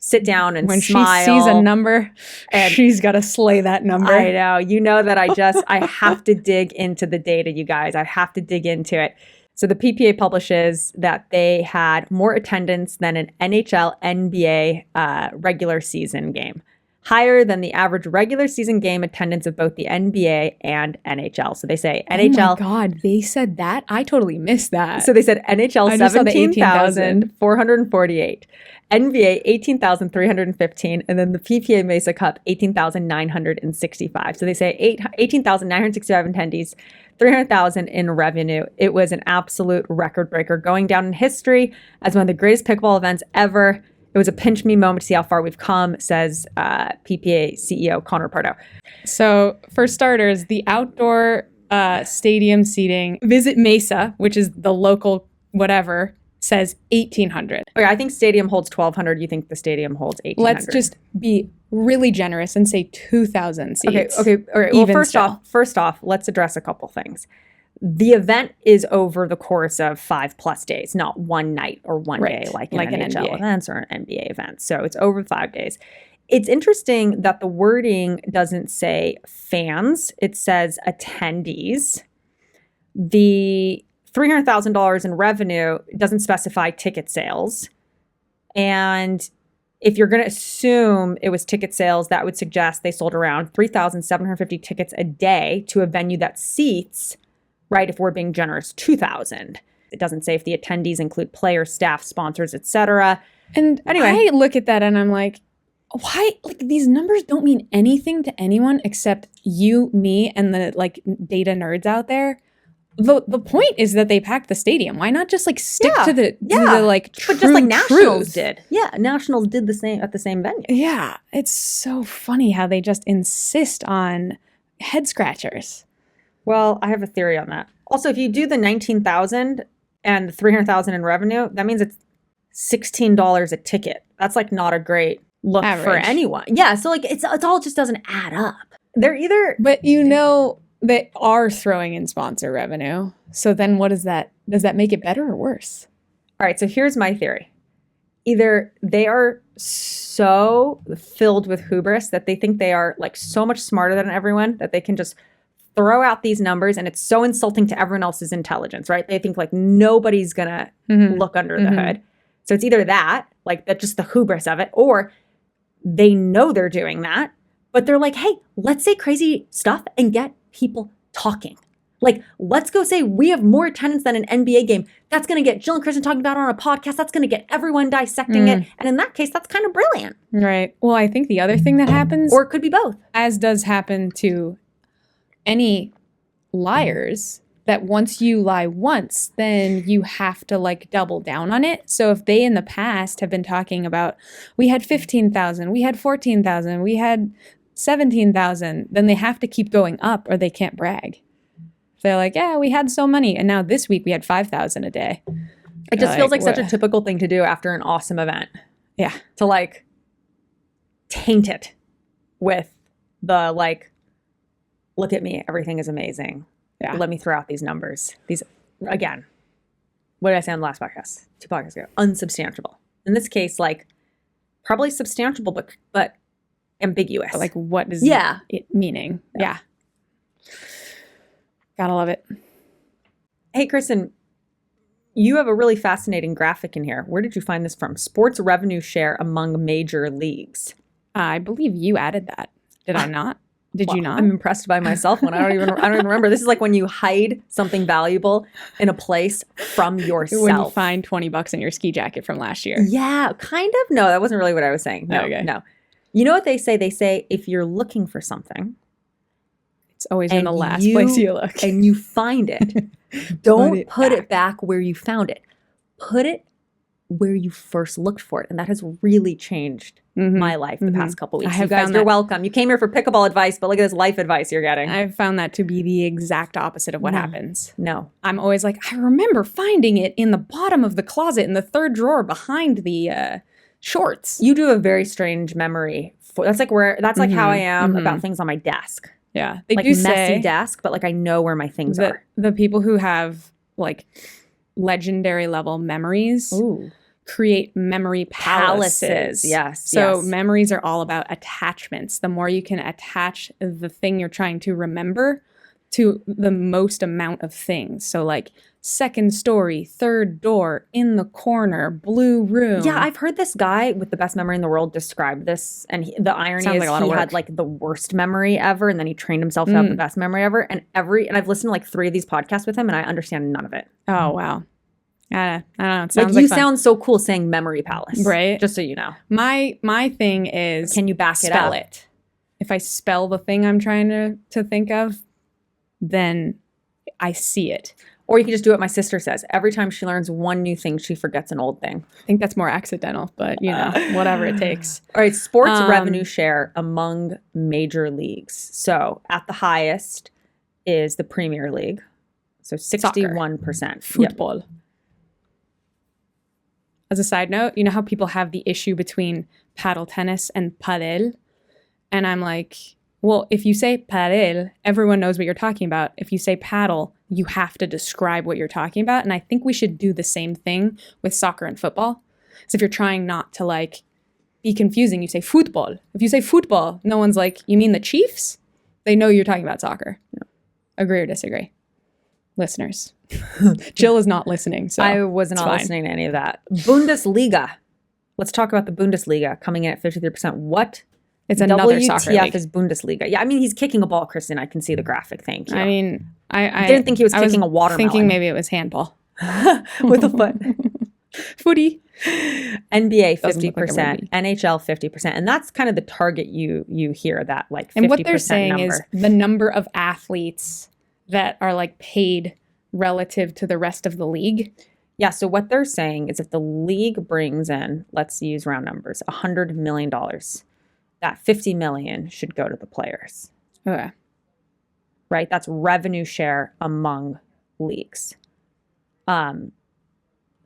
sit down and When smile. she sees a number, and she's got to slay that number. I know. You know that I have to dig into the data, you guys. I have to dig into it. So the PPA publishes that they had more attendance than an NHL, NBA regular season game, higher than the average regular season game attendance of both the NBA and NHL. So they say NHL. Oh my God, they said that? I totally missed that. So they said NHL I just saw the 17,448, NBA 18,315, and then the PPA Mesa Cup 18,965. So they say 18,965 attendees, 300,000 in revenue. It was an absolute record breaker, going down in history as one of the greatest pickleball events ever. It was a pinch me moment to see how far we've come, says PPA CEO Connor Pardo. So for starters, the outdoor stadium seating, Visit Mesa, which is the local whatever, says 1,800. Okay, I think stadium holds 1,200. You think the stadium holds 1,800? Let's just be really generous and say 2,000 seats. Okay. All right. Well, first off, let's address a couple things. The event is over the course of 5+ days, not one night or one day like an NHL events or an NBA event. So it's over 5 days. It's interesting that the wording doesn't say fans. It says attendees. The $300,000 in revenue doesn't specify ticket sales. And if you're going to assume it was ticket sales, that would suggest they sold around 3,750 tickets a day to a venue that seats, right, if we're being generous, 2,000. It doesn't say if the attendees include players, staff, sponsors, etc. And anyway, I look at that and I'm like, why? Like, these numbers don't mean anything to anyone except you, me, and the like data nerds out there. The point is that they packed the stadium. Why not just like stick to the like true but just like Nationals truth? did. Yeah, Nationals did the same at the same venue. Yeah, it's so funny how they just insist on head scratchers. Well, I have a theory on that. Also, if you do the 19,000 and the 300,000 in revenue, that means it's $16 a ticket. That's like not a great look for anyone. Yeah, so like it's all just doesn't add up. They're either, but you know, they are throwing in sponsor revenue. So then what does that make it better or worse? All right, so here's my theory. Either they are so filled with hubris that they think they are like so much smarter than everyone that they can just throw out these numbers and it's so insulting to everyone else's intelligence, right? They think like nobody's gonna look under the hood. So it's either that, like that just the hubris of it, or they know they're doing that, but they're like, hey, let's say crazy stuff and get people talking. Like, let's go say we have more attendance than an NBA game. That's going to get Jill and Kristen talking about it on a podcast. That's going to get everyone dissecting it. And in that case, that's kind of brilliant. Right. Well, I think the other thing that happens, or it could be both, as does happen to any liars, that once you lie once, then you have to like double down on it. So if they in the past have been talking about, we had 15,000, we had 14,000, we had 17,000, then they have to keep going up or they can't brag. They're like, yeah, we had so many. And now this week we had 5,000 a day. It just feels like such a typical thing to do after an awesome event. Yeah. To like taint it with the like, look at me, everything is amazing. Yeah. Let me throw out these numbers. These, again, what did I say on the last podcast? 2 podcasts ago. Unsubstantiable. In this case, like probably substantial, but ambiguous. Like what is it meaning? Yeah. Gotta love it. Hey, Kristen, you have a really fascinating graphic in here. Where did you find this from? Sports revenue share among major leagues. I believe you added that. Did I not? Did you not? I'm impressed by myself when I don't even remember. This is like when you hide something valuable in a place from yourself. When you find $20 in your ski jacket from last year. Yeah, kind of. No, that wasn't really what I was saying. No. You know what they say? They say if you're looking for something, it's always in the last place you look. And you find it. Don't put it back where you found it. Put it where you first looked for it. And that has really changed my life the past couple weeks. You guys, you're welcome. You came here for pickleball advice, but look at this life advice you're getting. I've found that to be the exact opposite of what happens. No. I'm always like, I remember finding it in the bottom of the closet in the third drawer behind the shorts. You do a very strange memory. That's like how I am about things on my desk. Yeah. They like do messy say desk, but like I know where my things are. The people who have like legendary level memories create memory palaces. Yes. So memories are all about attachments. The more you can attach the thing you're trying to remember to the most amount of things. So like second story, third door, in the corner, blue room. Yeah, I've heard this guy with the best memory in the world describe this, and the irony Sounds is like a lot of he work. had like the worst memory ever, and then he trained himself to have the best memory ever. And I've listened to like 3 of these podcasts with him, and I understand none of it. Oh, wow. I don't know. It Like sounds you fun. sound so cool saying memory palace, Right. Just so you know. My thing is, Can you back it spell up? it. If I spell the thing I'm trying to think of, then I see it. Or you can just do what my sister says. Every time she learns one new thing, she forgets an old thing. I think that's more accidental, but you know, whatever it takes. All right, sports revenue share among major leagues. So at the highest is the Premier League. So 61%. Football. Yep. As a side note, you know how people have the issue between paddle tennis and padel? And I'm like, well, if you say padel, everyone knows what you're talking about. If you say paddle, you have to describe what you're talking about. And I think we should do the same thing with soccer and football. So if you're trying not to like be confusing, you say football. If you say football, no one's like, you mean the Chiefs? They know you're talking about soccer. Yeah. Agree or disagree? Listeners. Jill is not listening, so I was it's not fine. listening to any of that. Bundesliga. Let's talk about the Bundesliga coming in at 53%. What? It's another soccer WTF league. is Bundesliga. Yeah, I mean, he's kicking a ball, Kristen. I can see the graphic. Thank you. I mean, I didn't think he was I kicking a watermelon. Thinking maybe it was handball. With a foot. Footy. NBA Doesn't look like a 50%, rugby. NHL 50%. And that's kind of the target you hear, that like 50% And what they're saying number. is the number of athletes that are like paid relative to the rest of the league. Yeah, so what they're saying is if the league brings in, let's use round numbers, $100 million, that $50 million should go to the players, Okay. right? That's revenue share among leagues. And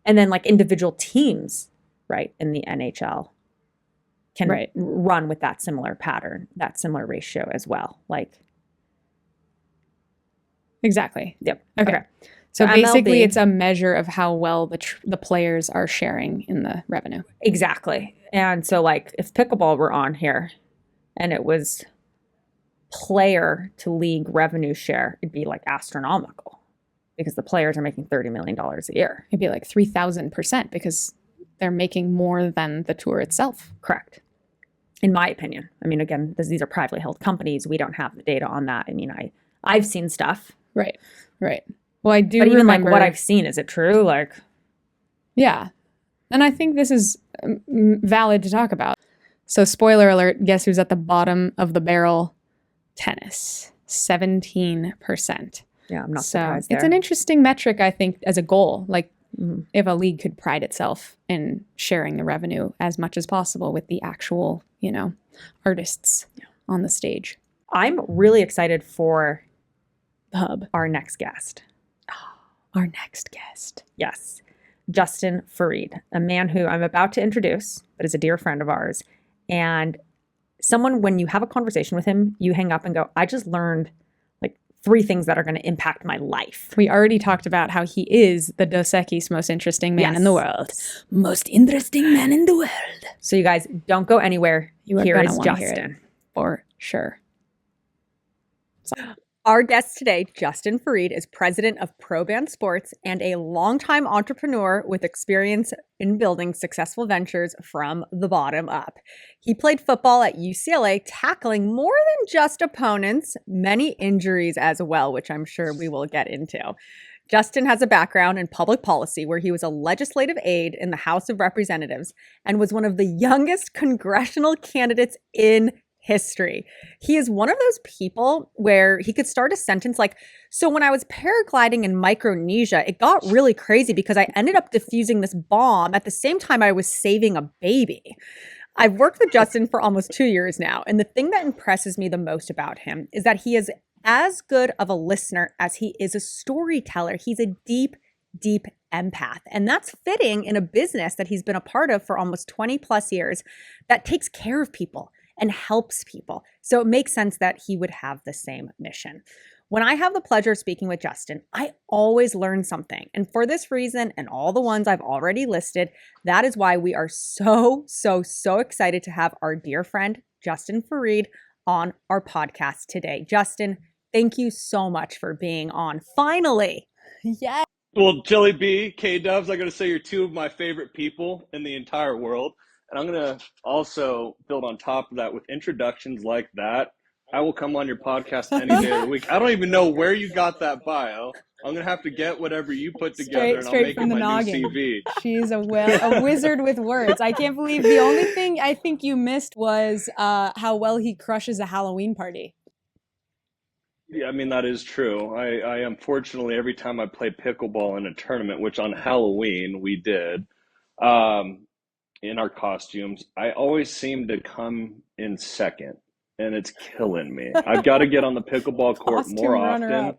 then like individual teams, right, in the NHL can Right. run with that similar pattern, that similar ratio as well. Like, Exactly. yep. Okay. So So basically, MLB it's a measure of how well the players are sharing in the revenue. Exactly. And so like if pickleball were on here and it was player to league revenue share, it'd be like astronomical because the players are making $30 million a year. It'd be like 3,000% because they're making more than the tour itself. Correct. In my opinion. I mean, again, these are privately held companies. We don't have the data on that. I mean, I've seen stuff. Right. Right. Well, I do But even like remember what I've seen, is it true? Like, yeah. And I think this is valid to talk about. So spoiler alert, guess who's at the bottom of the barrel? Tennis. 17%. yeah, I'm not So surprised there. it's an interesting metric, I think, as a goal. Like if a league could pride itself in sharing the revenue as much as possible with the actual, you know, artists on the stage. I'm really excited for The hub. our next guest. Our next guest. Yes. Justin Farid, a man who I'm about to introduce, but is a dear friend of ours. And someone, when you have a conversation with him, you hang up and go, I just learned like 3 things that are going to impact my life. We already talked about how he is the Dos Equis most interesting man in the world. Most interesting man in the world. So you guys don't go anywhere. You are Here gonna is wanna hear it. Justin. For sure. Our guest today, Justin Farid, is president of ProBand Sports and a longtime entrepreneur with experience in building successful ventures from the bottom up. He played football at UCLA, tackling more than just opponents, many injuries as well, which I'm sure we will get into. Justin has a background in public policy where he was a legislative aide in the House of Representatives and was one of the youngest congressional candidates in history. He is one of those people where he could start a sentence like, so when I was paragliding in Micronesia, it got really crazy because I ended up defusing this bomb at the same time I was saving a baby. I've worked with Justin for almost 2 years now, and the thing that impresses me the most about him is that he is as good of a listener as he is a storyteller. He's a deep empath. And that's fitting in a business that he's been a part of for almost 20 plus years that takes care of people and helps people. So it makes sense that he would have the same mission. When I have the pleasure of speaking with Justin, I always learn something. And for this reason, and all the ones I've already listed, that is why we are so excited to have our dear friend, Justin Farid, on our podcast today. Justin, Thank you so much for being on. Finally. Yeah. Well, Jilly B, K-Dubs, I got to say you're two of my favorite people in the entire world. And I'm going to also build on top of that with introductions like that. I will come on your podcast any day of the week. I don't even know where you got that bio. I'm going to have to get whatever you put together and I'll make it my new CV. She's a wizard with words. I can't believe the only thing I think you missed was how well he crushes a Halloween party. Yeah, I mean, that is true. I unfortunately, every time I play pickleball in a tournament, which on Halloween we did, in our costumes, I always seem to come in second, and it's killing me. I've got to get on the pickleball court more often.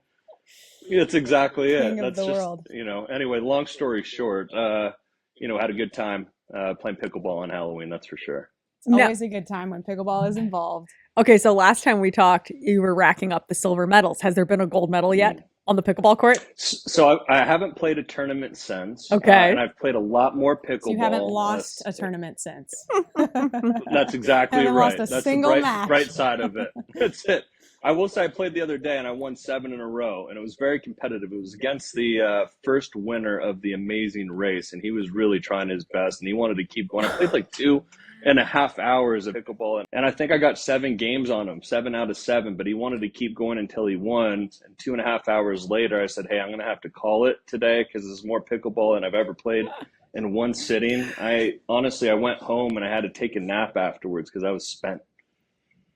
That's exactly it. King of That's the just, world. Anyway, long story short, had a good time playing pickleball on Halloween, that's for sure. It's always a good time when pickleball is involved. Okay, so last time we talked, you were racking up the silver medals. Has there been a gold medal yet on the pickleball court? So I haven't played a tournament since. Okay. And I've played a lot more pickleball. So you haven't lost a tournament since. That's exactly haven't right. lost a That's single the match. bright side of it. That's it. I will say I played the other day and I won 7 in a row, and it was very competitive. It was against the first winner of the amazing race, and he was really trying his best, and he wanted to keep going. I played like 2.5 hours of pickleball, and I think I got 7 games on him, 7 out of 7, but he wanted to keep going until he won. And 2.5 hours later, I said, hey, I'm going to have to call it today because this is more pickleball than I've ever played in one sitting. I went home and I had to take a nap afterwards because I was spent.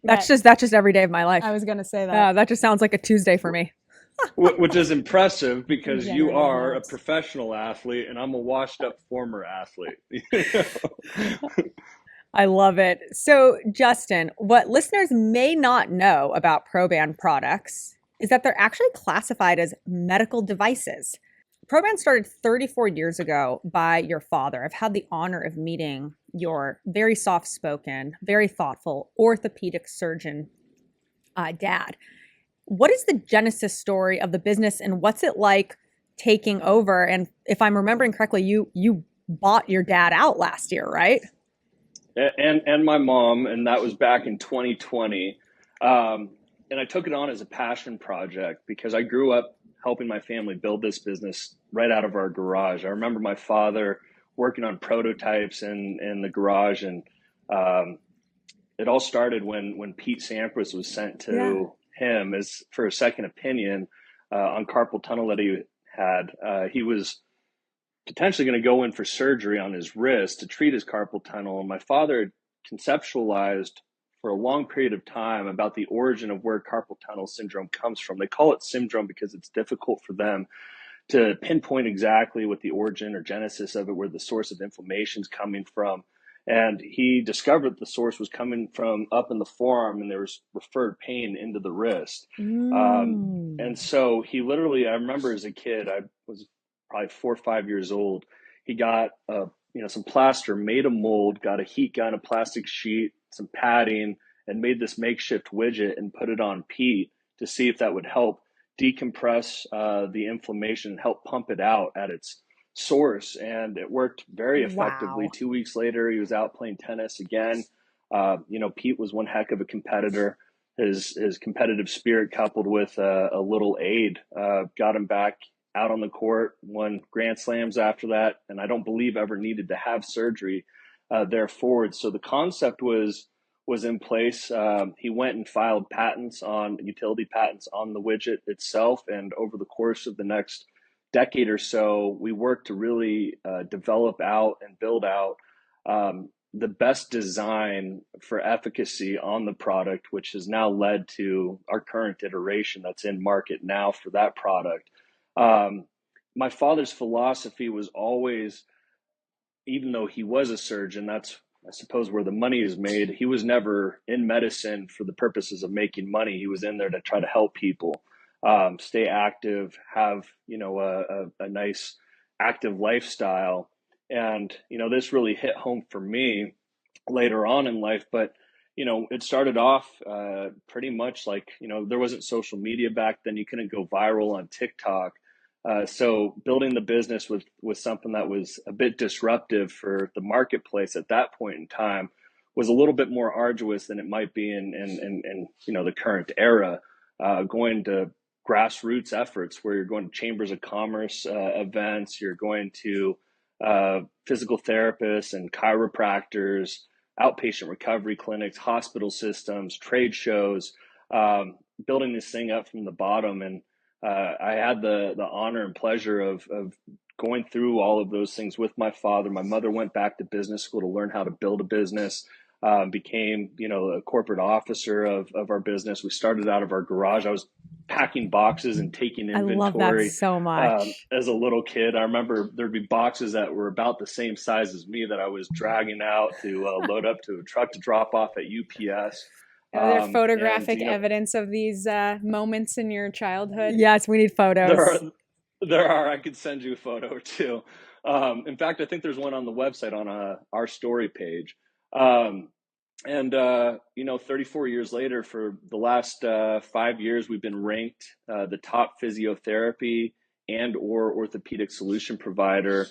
That's just every day of my life. I was going to say that. That just sounds like a Tuesday for me. Which is impressive because you are a professional athlete and I'm a washed up former athlete. I love it. So, Justin, what listeners may not know about ProBand products is that they're actually classified as medical devices. ProBand started 34 years ago by your father. I've had the honor of meeting your very soft-spoken, very thoughtful orthopedic surgeon dad. What is the genesis story of the business and what's it like taking over? And if I'm remembering correctly, you bought your dad out last year, right? And my mom, and that was back in 2020. And I took it on as a passion project because I grew up helping my family build this business right out of our garage. I remember my father working on prototypes in the garage, and it all started when Pete Sampras was sent to him as for a second opinion on carpal tunnel that he had. He was potentially going to go in for surgery on his wrist to treat his carpal tunnel. And my father had conceptualized for a long period of time about the origin of where carpal tunnel syndrome comes from. They call it syndrome because it's difficult for them to pinpoint exactly what the origin or genesis of it, where the source of inflammation is coming from. And he discovered the source was coming from up in the forearm, and there was referred pain into the wrist. And so he literally, I remember as a kid, I was probably 4 or 5 years old. He got some plaster, made a mold, got a heat gun, a plastic sheet, some padding, and made this makeshift widget and put it on Pete to see if that would help decompress the inflammation and help pump it out at its source. And it worked very effectively. Wow. 2 weeks later, he was out playing tennis again. Pete was one heck of a competitor. His competitive spirit coupled with a little aid got him back out on the court, won Grand Slams after that, and I don't believe ever needed to have surgery there forward. So the concept was in place. He went and filed utility patents on the widget itself, and over the course of the next decade or so, we worked to really develop out and build out the best design for efficacy on the product, which has now led to our current iteration that's in market now for that product. My father's philosophy was always, even though he was a surgeon, that's, I suppose, where the money is made. He was never in medicine for the purposes of making money. He was in there to try to help people stay active, have, a nice active lifestyle. And, this really hit home for me later on in life. But, it started off pretty much like, there wasn't social media back then. You couldn't go viral on TikTok. So building the business was something that was a bit disruptive for the marketplace at that point in time was a little bit more arduous than it might be in the current era. going to grassroots efforts where you're going to chambers of commerce events, you're going to physical therapists and chiropractors, outpatient recovery clinics, hospital systems, trade shows, building this thing up from the bottom. And I had the honor and pleasure of going through all of those things with my father. My mother went back to business school to learn how to build a business, became, a corporate officer of our business. We started out of our garage. I was packing boxes and taking inventory. I love that so much. As a little kid, I remember there'd be boxes that were about the same size as me that I was dragging out to load up to a truck to drop off at UPS. Are there photographic evidence of these moments in your childhood? Yes, we need photos. There are. I could send you a photo too. In fact, I think there's one on the website on our story page. 34 years later, for the last 5 years, we've been ranked the top physiotherapy and or orthopedic solution provider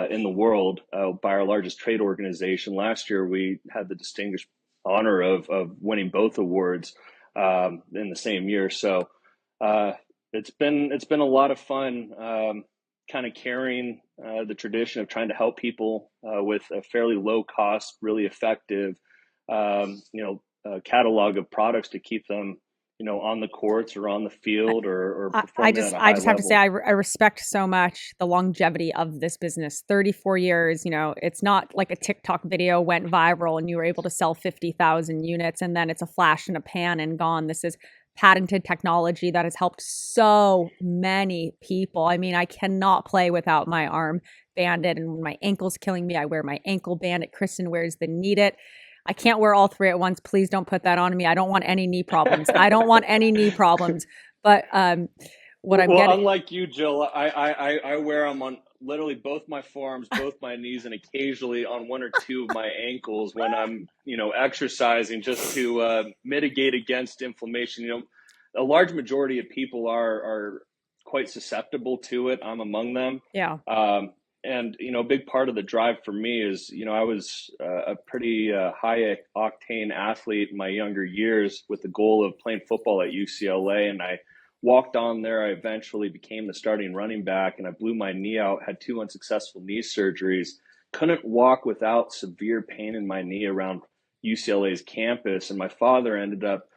in the world by our largest trade organization. Last year, we had the distinguished honor of winning both awards in the same year. So it's been a lot of fun kind of carrying the tradition of trying to help people with a fairly low cost, really effective catalog of products to keep them, on the courts or on the field or performing at a high I just have to level. say, I respect so much the longevity of this business. 34 years, it's not like a TikTok video went viral and you were able to sell 50,000 units and then it's a flash in a pan and gone. This is patented technology that has helped so many people. I mean, I cannot play without my arm banded, and when my ankle's killing me, I wear my ankle banded. Kristen wears the Need It. I can't wear all three at once. Please don't put that on me. I don't want any knee problems. But unlike you, Jill, I wear them on literally both my forearms, both my knees, and occasionally on one or two of my ankles when I'm, exercising, just to mitigate against inflammation. A large majority of people are quite susceptible to it. I'm among them. Yeah. And, a big part of the drive for me is, I was a pretty high octane athlete in my younger years with the goal of playing football at UCLA. And I walked on there. I eventually became the starting running back, and I blew my knee out, had 2 unsuccessful knee surgeries, couldn't walk without severe pain in my knee around UCLA's campus. And my father ended up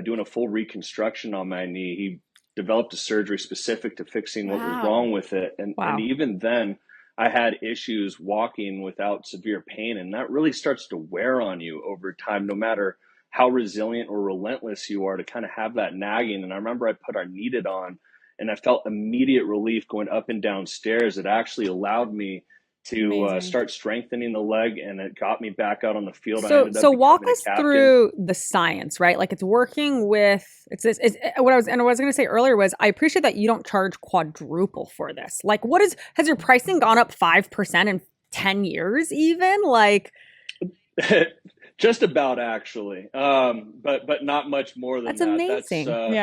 doing a full reconstruction on my knee. He developed a surgery specific to fixing what was wrong with it. And even then, I had issues walking without severe pain, and that really starts to wear on you over time, no matter how resilient or relentless you are, to kind of have that nagging. And I remember I put our Need It on, and I felt immediate relief going up and down stairs. It actually allowed me to start strengthening the leg, and it got me back out on the field. So walk us through the science, right? Like, it's working with, what I was going to say earlier was, I appreciate that you don't charge quadruple for this. Like, has your pricing gone up 5% in 10 years even? Like, just about, actually. But not much more than that. That's amazing.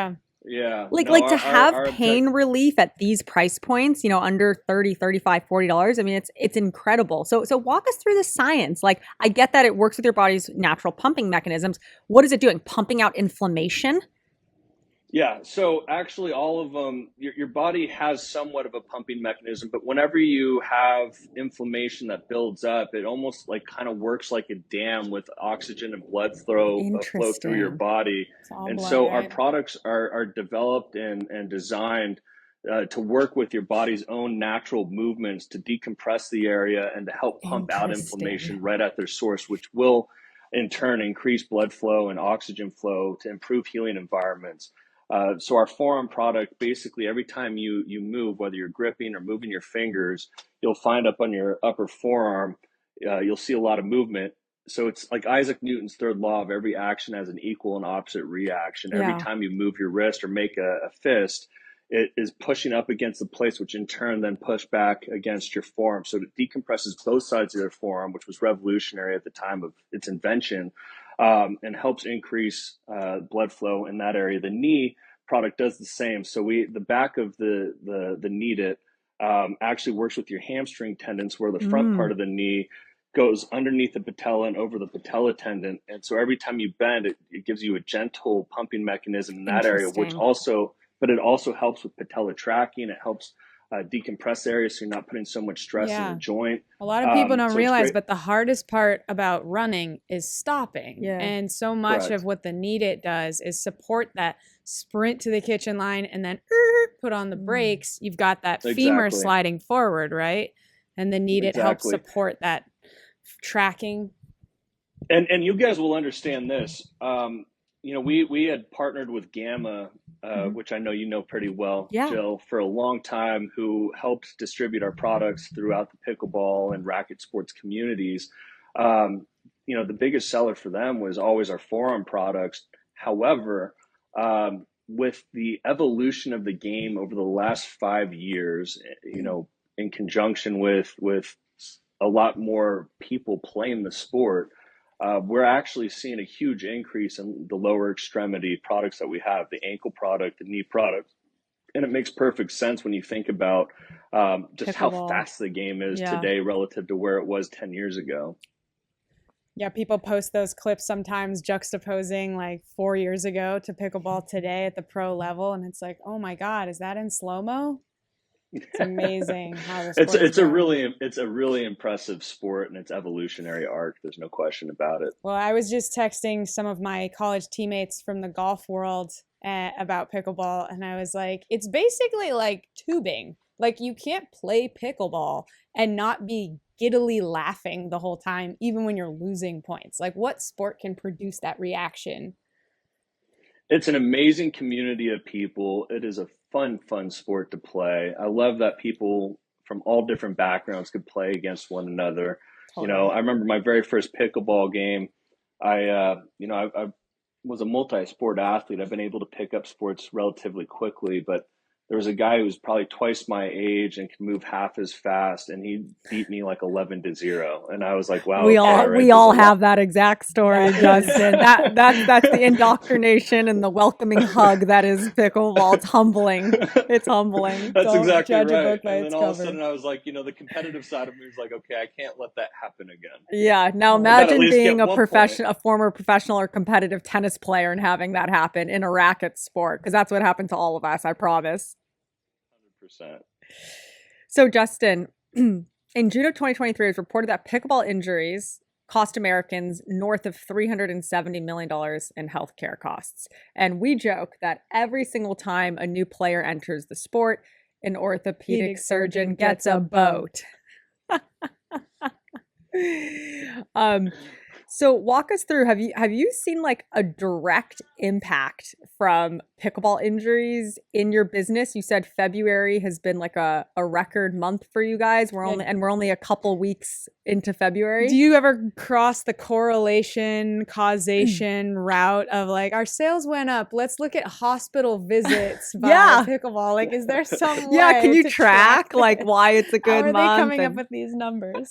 Yeah. Like to have pain relief at these price points, under $30, $35, $40. I mean, it's incredible. So walk us through the science. Like, I get that it works with your body's natural pumping mechanisms. What is it doing? Pumping out inflammation? Yeah. So actually all of them, your body has somewhat of a pumping mechanism, but whenever you have inflammation that builds up, it almost like kind of works like a dam with oxygen and blood flow through your body. And so our products are developed and designed to work with your body's own natural movements to decompress the area and to help pump out inflammation right at their source, which will in turn increase blood flow and oxygen flow to improve healing environments. So our forearm product, basically every time you move, whether you're gripping or moving your fingers, you'll find up on your upper forearm, you'll see a lot of movement. So it's like Isaac Newton's third law of every action has an equal and opposite reaction. Yeah. Every time you move your wrist or make a fist, it is pushing up against the place, which in turn then push back against your forearm. So it decompresses both sides of your forearm, which was revolutionary at the time of its invention, and helps increase blood flow in that area. The knee product does the same. So the back of the Need It actually works with your hamstring tendons, where the front part of the knee goes underneath the patella and over the patella tendon. And so every time you bend, it gives you a gentle pumping mechanism in that area, which also, but it also helps with patella tracking. It helps decompress areas so you're not putting so much stress in the joint. A lot of people don't realize, but the hardest part about running is stopping. Yeah. And so much of what the Need It does is support that sprint to the kitchen line and then put on the brakes. You've got that femur sliding forward, right? And the Need It helps support that tracking. And you guys will understand this. You know, we had partnered with Gamma, which I know you know pretty well, Jill, for a long time, who helped distribute our products throughout the pickleball and racket sports communities. You know, the biggest seller for them was always our forearm products. However, with the evolution of the game over the last 5 years, you know, in conjunction with a lot more people playing the sport, we're actually seeing a huge increase in the lower extremity products that we have, the ankle product, the knee product. And it makes perfect sense when you think about just how fast the game is today relative to where it was 10 years ago. Yeah, people post those clips sometimes juxtaposing like 4 years ago to pickleball today at the pro level. And it's like, oh my God, is that in slow-mo? It's amazing how this it's a really impressive sport, and it's evolutionary arc. There's no question about it. Well, I was just texting some of my college teammates from the golf world about pickleball, and I was like, it's basically like tubing. Like, you can't play pickleball and not be giddily laughing the whole time, even when you're losing points. Like, what sport can produce that reaction? It's an amazing community of people. It is a fun sport to play. I love that people from all different backgrounds could play against one another. Totally. You know, I remember my very first pickleball game. I was a multi-sport athlete. I've been able to pick up sports relatively quickly, but there was a guy who was probably twice my age and could move half as fast, and he beat me like 11-0. And I was like, wow. We all have that exact story, Justin. That's the indoctrination and the welcoming hug that is pickleball. It's humbling. It's humbling. That's exactly right. And then all of a sudden I was like, you know, the competitive side of me was like, okay, I can't let that happen again. Yeah. Now imagine being a former professional or competitive tennis player and having that happen in a racket sport, because that's what happened to all of us, I promise. 100%. So Justin, in June of 2023, it was reported that pickleball injuries cost Americans north of $370 million in healthcare costs. And we joke that every single time a new player enters the sport, an orthopedic surgeon gets a boat. So walk us through, have you seen like a direct impact from pickleball injuries in your business? You said February has been like a record month for you guys. We're only a couple weeks into February. Do you ever cross the correlation causation route of like, our sales went up, let's look at hospital visits by pickleball? Like, is there some way can you track like why it's a good month? How are they coming up with these numbers?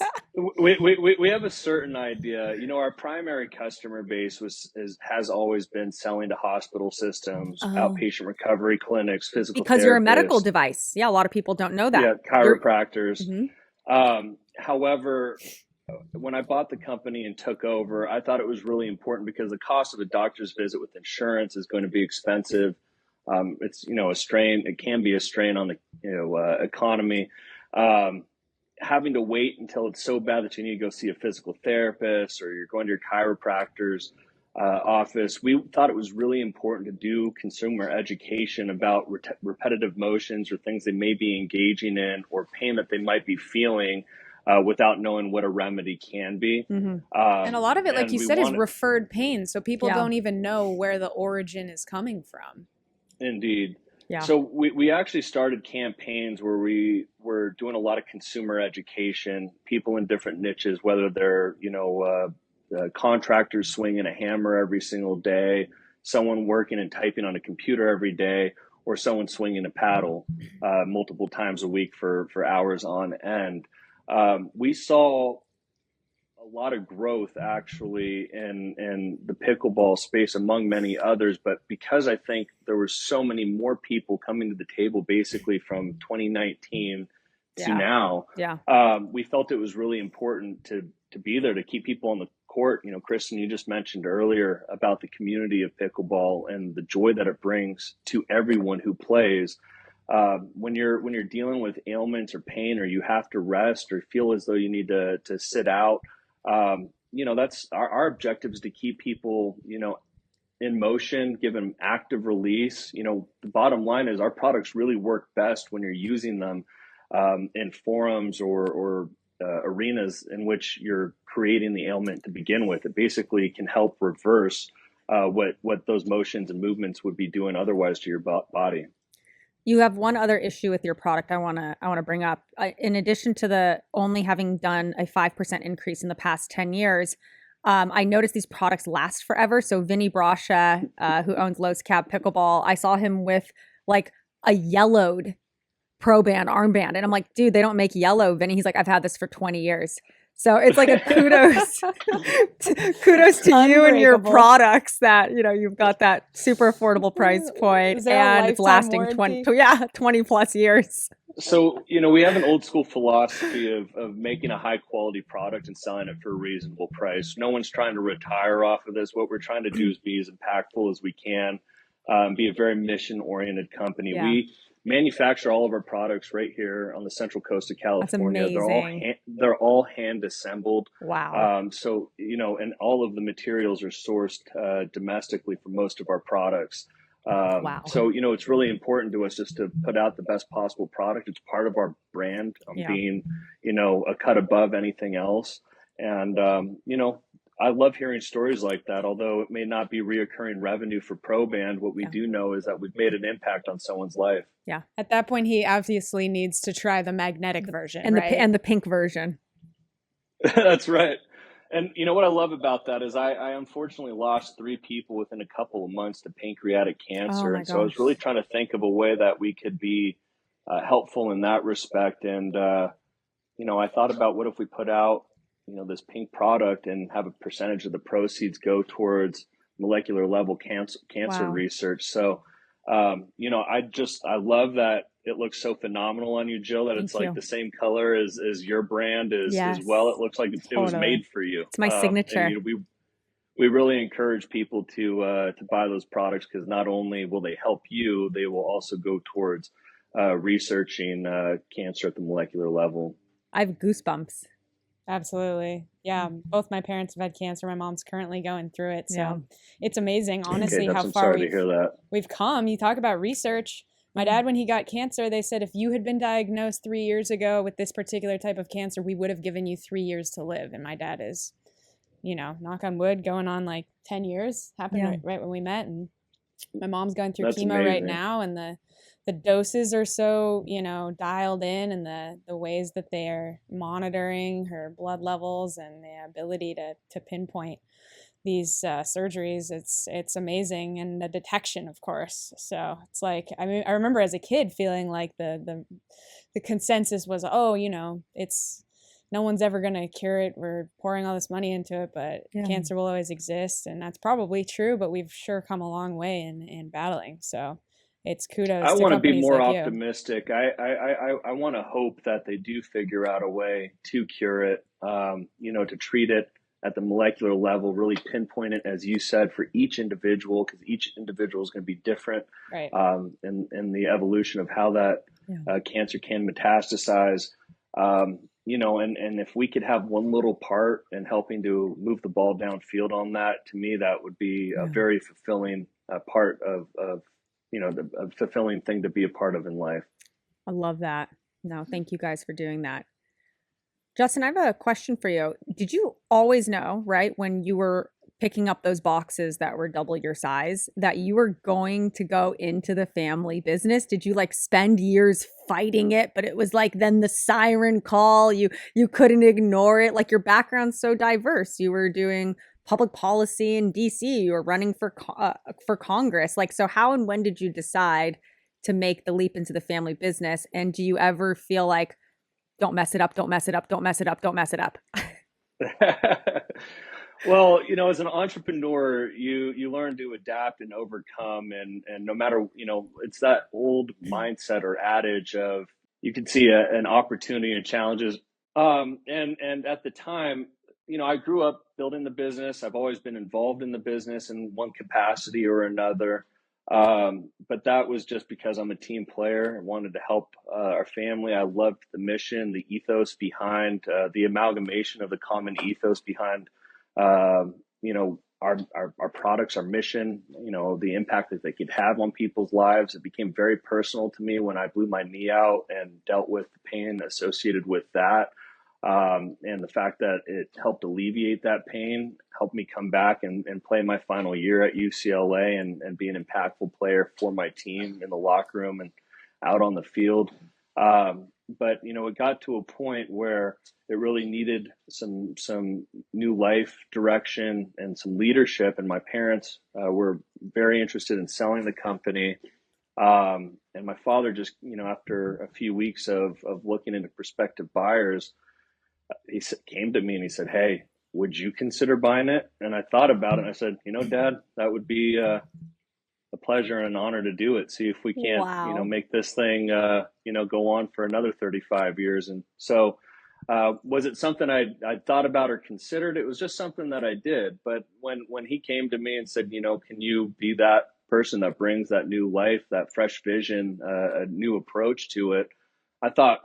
We have a certain idea. You know, our primary customer base has always been selling to hospital systems, outpatient recovery clinics, physical because therapists. You're a medical device. Yeah, a lot of people don't know that. Yeah, chiropractors. However, when I bought the company and took over, I thought it was really important because the cost of a doctor's visit with insurance is going to be expensive. It's, you know, a strain. It can be a strain on the economy. Having to wait until it's so bad that you need to go see a physical therapist or you're going to your chiropractor's office. We thought it was really important to do consumer education about repetitive motions or things they may be engaging in or pain that they might be feeling without knowing what a remedy can be. And a lot of it, like you said, is referred pain. So people don't even know where the origin is coming from. Indeed. Yeah. So we actually started campaigns where we were doing a lot of consumer education, people in different niches, whether they're, contractors swinging a hammer every single day, someone working and typing on a computer every day, or someone swinging a paddle multiple times a week for hours on end. We saw a lot of growth actually in the pickleball space among many others, but because I think there were so many more people coming to the table basically from 2019 to now, we felt it was really important to to be there to keep people on the court. You know, Kristen, you just mentioned earlier about the community of pickleball and the joy that it brings to everyone who plays. When you're dealing with ailments or pain, or you have to rest or feel as though you need to sit out, you know, that's our objective is to keep people, you know, in motion, give them active release. You know, the bottom line is our products really work best when you're using them in forums or arenas in which you're creating the ailment to begin with. It basically can help reverse what those motions and movements would be doing otherwise to your body. You have one other issue with your product I want to bring up. In addition to the only having done a 5% increase in the past 10 years, I noticed these products last forever. So Vinny Brascia, who owns Los Cab Pickleball, I saw him with like a yellowed ProBand armband. And I'm like, dude, they don't make yellow, Vinny. He's like, I've had this for 20 years. So it's like a kudos to you and your products that, you know, you've got that super affordable price point and it's lasting 20 plus years. So, you know, we have an old school philosophy of making a high quality product and selling it for a reasonable price. No one's trying to retire off of this. What we're trying to do is be as impactful as we can, be a very mission oriented company. Yeah. We manufacture all of our products right here on the central coast of California. That's amazing. They're all hand assembled. Wow. So, you know, and all of the materials are sourced domestically for most of our products. Wow. So, you know, it's really important to us just to put out the best possible product. It's part of our brand, being, you know, a cut above anything else. And, you know, I love hearing stories like that. Although it may not be reoccurring revenue for ProBand, what we do know is that we've made an impact on someone's life. Yeah. At that point, he obviously needs to try the magnetic version, and right? the pink version. That's right. And you know what I love about that is I unfortunately lost 3 people within a couple of months to pancreatic cancer. And so I was really trying to think of a way that we could be helpful in that respect. And, you know, I thought about what if we put out, you know, this pink product and have a percentage of the proceeds go towards molecular level cancer research. So, you know, I love that it looks so phenomenal on you, Jill, that it's like the same color as your brand as well. It looks like it was made for you. It's my signature. And, you know, we really encourage people to buy those products because not only will they help you, they will also go towards researching cancer at the molecular level. I have goosebumps. Absolutely. Yeah. Both my parents have had cancer. My mom's currently going through it. So it's amazing, honestly, how far we've come. You talk about research. My dad, when he got cancer, they said, if you had been diagnosed 3 years ago with this particular type of cancer, we would have given you 3 years to live. And my dad is, you know, knock on wood, going on like 10 years. Happened right when we met. And my mom's going through chemo right now. And the doses are so, you know, dialed in, and the ways that they are monitoring her blood levels and the ability to pinpoint these surgeries, it's amazing. And the detection, of course. So it's like, I mean, I remember as a kid feeling like the consensus was, oh, you know, it's no one's ever going to cure it. We're pouring all this money into it, but cancer will always exist. And that's probably true, but we've sure come a long way in battling. So it's kudos. I want to be more like optimistic. I want to hope that they do figure out a way to cure it, you know, to treat it at the molecular level, really pinpoint it, as you said, for each individual, because each individual is going to be different, right? In the evolution of how that cancer can metastasize, you know, and if we could have one little part in helping to move the ball downfield on that, to me, that would be a very fulfilling part of you know, a fulfilling thing to be a part of in life. I love that. No, thank you guys for doing that. Justin, I have a question for you. Did you always know, right, when you were picking up those boxes that were double your size, that you were going to go into the family business? Did you like spend years fighting it, but it was like then the siren call, you couldn't ignore it? Like, your background's so diverse. You were doing public policy in DC, you were running for Congress. Like, so how and when did you decide to make the leap into the family business? And do you ever feel like, don't mess it up, don't mess it up, don't mess it up, don't mess it up? Well, you know, as an entrepreneur, you learn to adapt and overcome, and no matter, you know, it's that old mindset or adage of you can see an opportunity and challenges. And at the time, I grew up building the business. I've always been involved in the business in one capacity or another. But that was just because I'm a team player and wanted to help our family. I loved the mission, the ethos behind the amalgamation of the common ethos behind, our products, our mission, the impact that they could have on people's lives. It became very personal to me when I blew my knee out and dealt with the pain associated with that. And the fact that it helped alleviate that pain helped me come back and play my final year at UCLA and be an impactful player for my team in the locker room and out on the field. But it got to a point where it really needed some new life direction and some leadership. And my parents were very interested in selling the company. And my father just, after a few weeks of looking into prospective buyers, he came to me and he said, "Hey, would you consider buying it?" And I thought about it and I said, Dad, that would be a pleasure and an honor to do it. See if we can't, Wow. make this thing, go on for another 35 years. And so, was it something I thought about or considered? It was just something that I did. But when he came to me and said, can you be that person that brings that new life, that fresh vision, a new approach to it, I thought,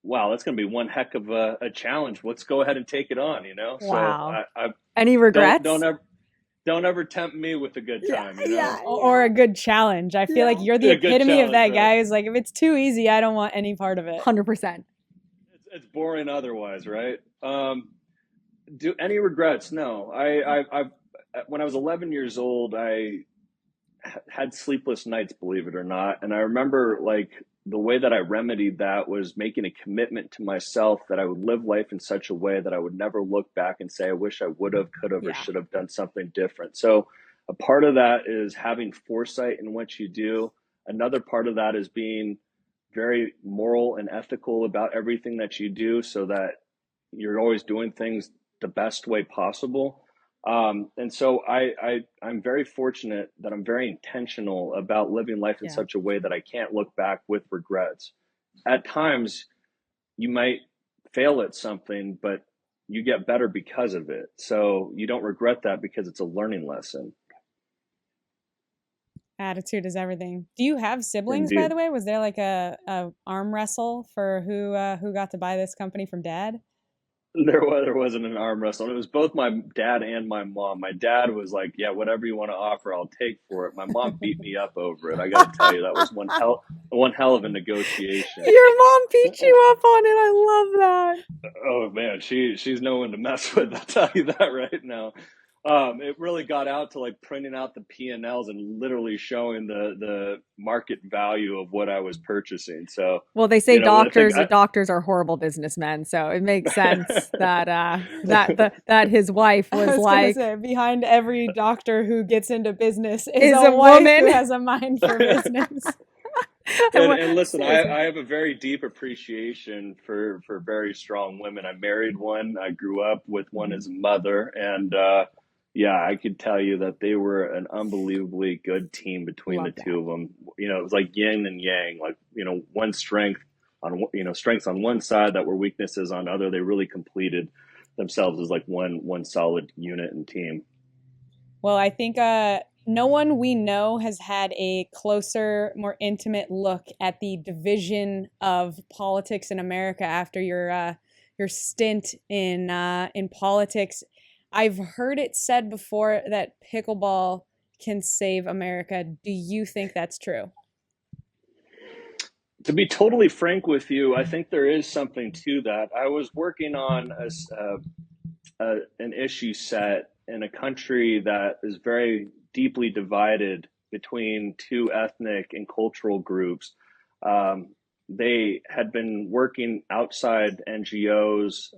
wow, that's going to be one heck of a challenge. Let's go ahead and take it on, Wow. So I Any regrets? don't ever tempt me with a good time, Or a good challenge. I feel like you're the A good epitome of that challenge, guy right? who's like, if it's too easy, I don't want any part of it. 100%. It's boring otherwise, right? Do any regrets? No. I when I was 11 years old, I had sleepless nights, believe it or not. And I remember the way that I remedied that was making a commitment to myself that I would live life in such a way that I would never look back and say, I wish I would have, could have, or should have done something different. So a part of that is having foresight in what you do. Another part of that is being very moral and ethical about everything that you do so that you're always doing things the best way possible. And so I'm very fortunate that I'm very intentional about living life in such a way that I can't look back with regrets. At times, you might fail at something, but you get better because of it. So you don't regret that because it's a learning lesson. Attitude is everything. Do you have siblings, by Indeed. the way? Was there like a arm wrestle for who got to buy this company from Dad? There wasn't an arm wrestle. It was both my dad and my mom. My dad was like, "Yeah, whatever you want to offer, I'll take for it." My mom beat me up over it. I got to tell you, that was one hell of a negotiation. Your mom beat you up on it. I love that. Oh man, she's no one to mess with. I'll tell you that right now. It really got out to printing out the P&Ls and literally showing the market value of what I was purchasing. So, well, they say doctors are horrible businessmen, so it makes sense that his wife was like, say, behind every doctor who gets into business is a wife woman who has a mind for business. and listen, I have a very deep appreciation for very strong women. I married one. I grew up with one as a mother, and I could tell you that they were an unbelievably good team between the two of them. It was like yin and yang, one strengths on one side that were weaknesses on other. They really completed themselves as one solid unit and team. Well, I think no one we know has had a closer, more intimate look at the division of politics in America after your stint in politics. I've heard it said before that pickleball can save America. Do you think that's true? To be totally frank with you, I think there is something to that. I was working on an issue set in a country that is very deeply divided between two ethnic and cultural groups. They had been working outside NGOs,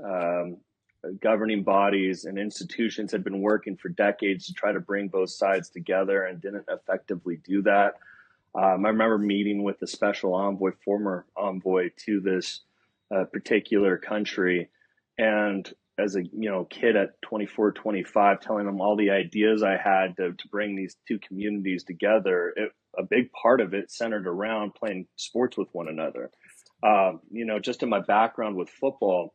governing bodies and institutions had been working for decades to try to bring both sides together and didn't effectively do that. I remember meeting with the special envoy, former envoy to this particular country, and as a kid at 24, 25, telling them all the ideas I had to bring these two communities together. A big part of it centered around playing sports with one another. Just in my background with football,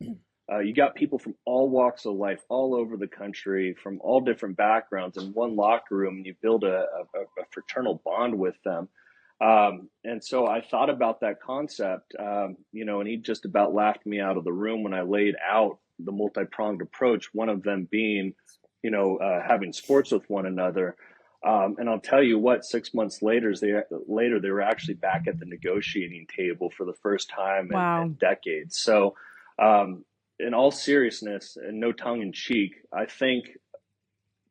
You got people from all walks of life, all over the country, from all different backgrounds in one locker room, and you build a fraternal bond with them. And so I thought about that concept, and he just about laughed me out of the room when I laid out the multi-pronged approach, one of them being, having sports with one another. And I'll tell you what, 6 months later, they were actually back at the negotiating table for the first time in decades. So, in all seriousness and no tongue in cheek, I think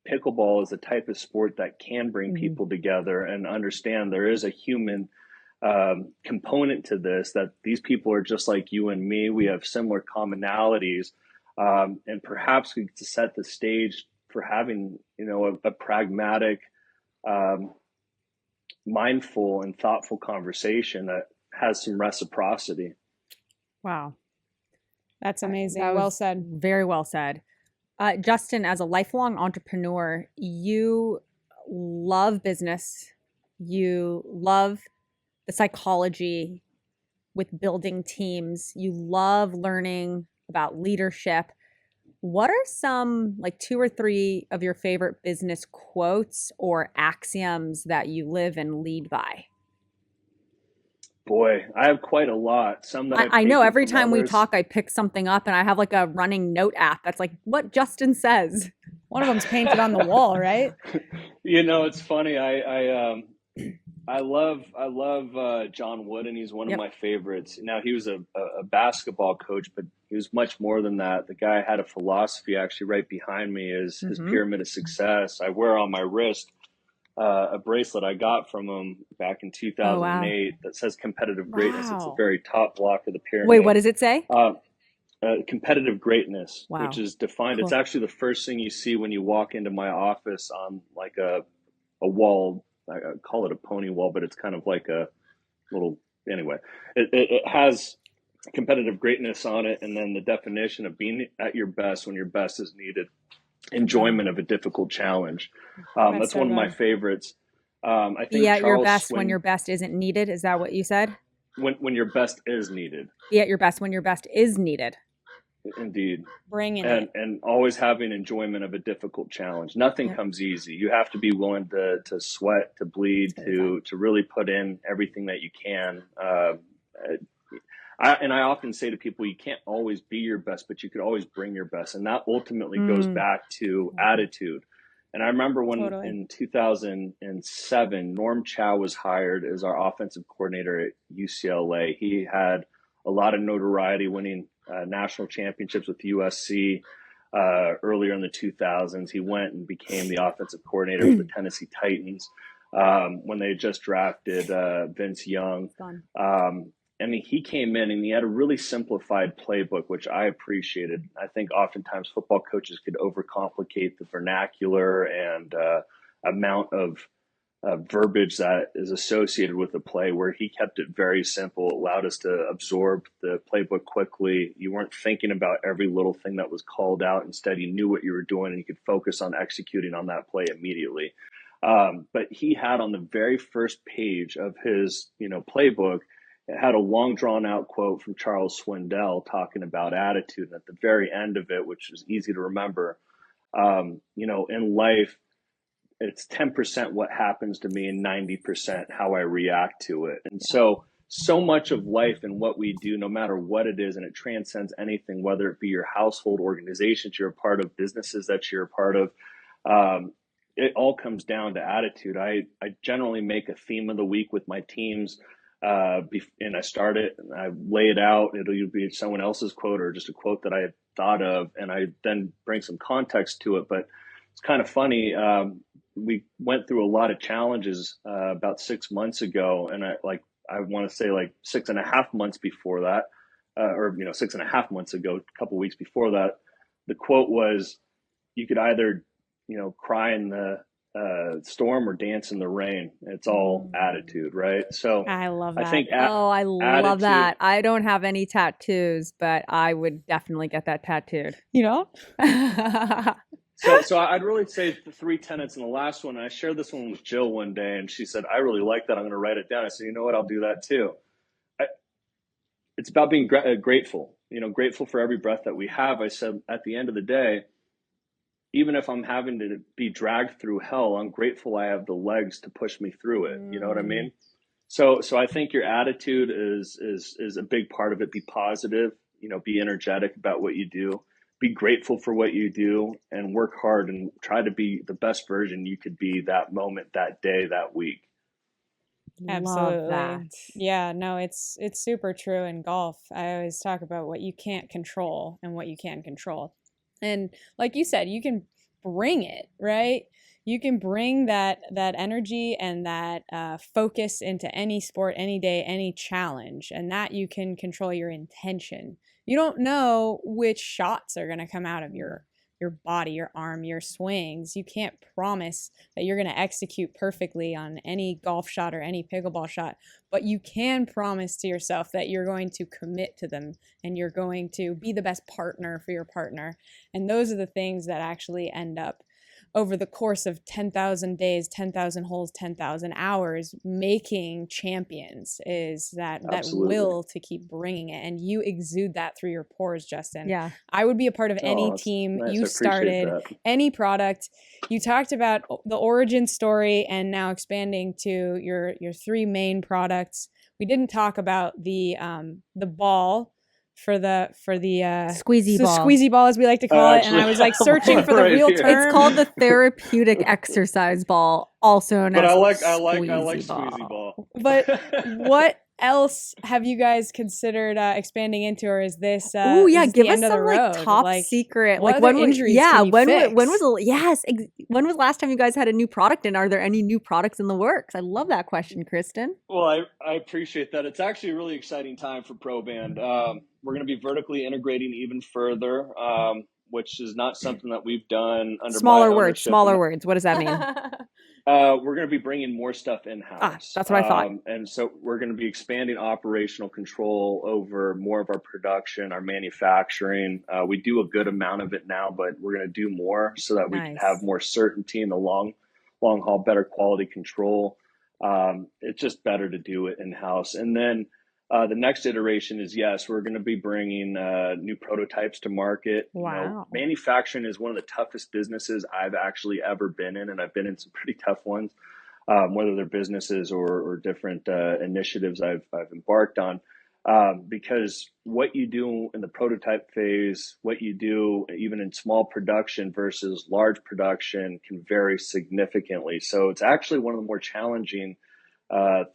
pickleball is a type of sport that can bring people together and understand there is a human component to this, that these people are just like you and me. We have similar commonalities, and perhaps we to set the stage for having, a pragmatic, mindful and thoughtful conversation that has some reciprocity. Wow. That's amazing. That Well was said. Very well said. Justin, as a lifelong entrepreneur, you love business. You love the psychology with building teams. You love learning about leadership. What are some, like 2 or 3 of your favorite business quotes or axioms that you live and lead by? Boy, I have quite a lot. Some that I know every from time we others. talk, I pick something up and I have like a running note app that's like what Justin says. One of them's painted on the wall, right? It's funny. I love John Wood, and he's one of my favorites. Now, he was a basketball coach, but he was much more than that. The guy had a philosophy. Actually, right behind me is his pyramid of success. I wear on my wrist a bracelet I got from him back in 2008 that says competitive greatness. It's the very top block of the pyramid. Wait, what does it say? Competitive greatness, which is defined. Cool. It's actually the first thing you see when you walk into my office on like a wall. I call it a pony wall, but it's kind of like a little, anyway, it has competitive greatness on it. And then the definition of being at your best when your best is needed. Enjoyment of a difficult challenge. That's one of my favorites. I think at your best when your best isn't needed. Is that what you said? When your best is needed. Be at your best when your best is needed. Indeed. Bringing it. And always having enjoyment of a difficult challenge. Nothing comes easy. You have to be willing to sweat, to bleed, to really put in everything that you can. I often say to people, you can't always be your best, but you could always bring your best. And that ultimately goes back to attitude. And I remember when in 2007, Norm Chow was hired as our offensive coordinator at UCLA. He had a lot of notoriety winning national championships with USC earlier in the 2000s. He went and became the offensive coordinator for the Tennessee Titans when they had just drafted Vince Young. He came in and he had a really simplified playbook, which I appreciated. I think oftentimes football coaches could overcomplicate the vernacular and amount of verbiage that is associated with the play, where he kept it very simple, allowed us to absorb the playbook quickly. You weren't thinking about every little thing that was called out. Instead, you knew what you were doing and you could focus on executing on that play immediately. But he had on the very first page of his, playbook, it had a long drawn out quote from Charles Swindell talking about attitude. And at the very end of it, which is easy to remember, in life, it's 10% what happens to me and 90% how I react to it. And so much of life and what we do, no matter what it is, and it transcends anything, whether it be your household, organizations you're a part of, businesses that you're a part of, it all comes down to attitude. I generally make a theme of the week with my teams. And I start it and I lay it out. It'll either be someone else's quote or just a quote that I had thought of. And I then bring some context to it. But it's kind of funny. We went through a lot of challenges about 6 months ago. And I want to say 6.5 months before that, 6.5 months ago, a couple of weeks before that, the quote was, you could either, cry in the storm or dance in the rain. It's all attitude, right? So I love that. I think I love that. I don't have any tattoos, but I would definitely get that tattooed. So I'd really say the 3 tenets, and the last one, and I shared this one with Jill one day, and she said, I really like that. I'm going to write it down. I said, you know what? I'll do that too. It's about being grateful. grateful for every breath that we have. I said, at the end of the day, even if I'm having to be dragged through hell, I'm grateful I have the legs to push me through it. You know what I mean? So I think your attitude is a big part of it. Be positive, be energetic about what you do, be grateful for what you do, and work hard and try to be the best version you could be that moment, that day, that week. Absolutely. Love that. Yeah, no, it's super true in golf. I always talk about what you can't control and what you can control. And like you said, you can bring it, right? You can bring that energy and that focus into any sport, any day, any challenge, and that you can control your intention. You don't know which shots are going to come out of your body, your arm, your swings. You can't promise that you're going to execute perfectly on any golf shot or any pickleball shot, but you can promise to yourself that you're going to commit to them and you're going to be the best partner for your partner. And those are the things that actually end up over the course of 10,000 days, 10,000 holes, 10,000 hours, making champions, is that will to keep bringing it. And you exude that through your pores, Justin. Yeah. I would be a part of any team you started, any product. You talked about the origin story and now expanding to your three main products. We didn't talk about the ball for the squeezy ball. Squeezy ball, as we like to call it. And I was like searching for the real term. It's called the therapeutic exercise ball, also known as I like squeezy squeezy ball. But what else have you guys considered expanding into, or is this give us some like top secret, like when injuries when was the last time you guys had a new product, and are there any new products in the works? I love that question, Kristen. Well, I appreciate that. It's actually a really exciting time for ProBand. We're going to be vertically integrating even further, which is not something that we've done under smaller words. What does that mean? We're going to be bringing more stuff in-house. That's what I thought. And so we're going to be expanding operational control over more of our production, our manufacturing. We do a good amount of it now, but we're going to do more so that we can have more certainty in the long haul, better quality control. It's just better to do it in-house. And then the next iteration is, we're going to be bringing new prototypes to market. Wow. Manufacturing is one of the toughest businesses I've actually ever been in, and I've been in some pretty tough ones, whether they're businesses or different initiatives I've embarked on, because what you do in the prototype phase, what you do even in small production versus large production can vary significantly. So it's actually one of the more challenging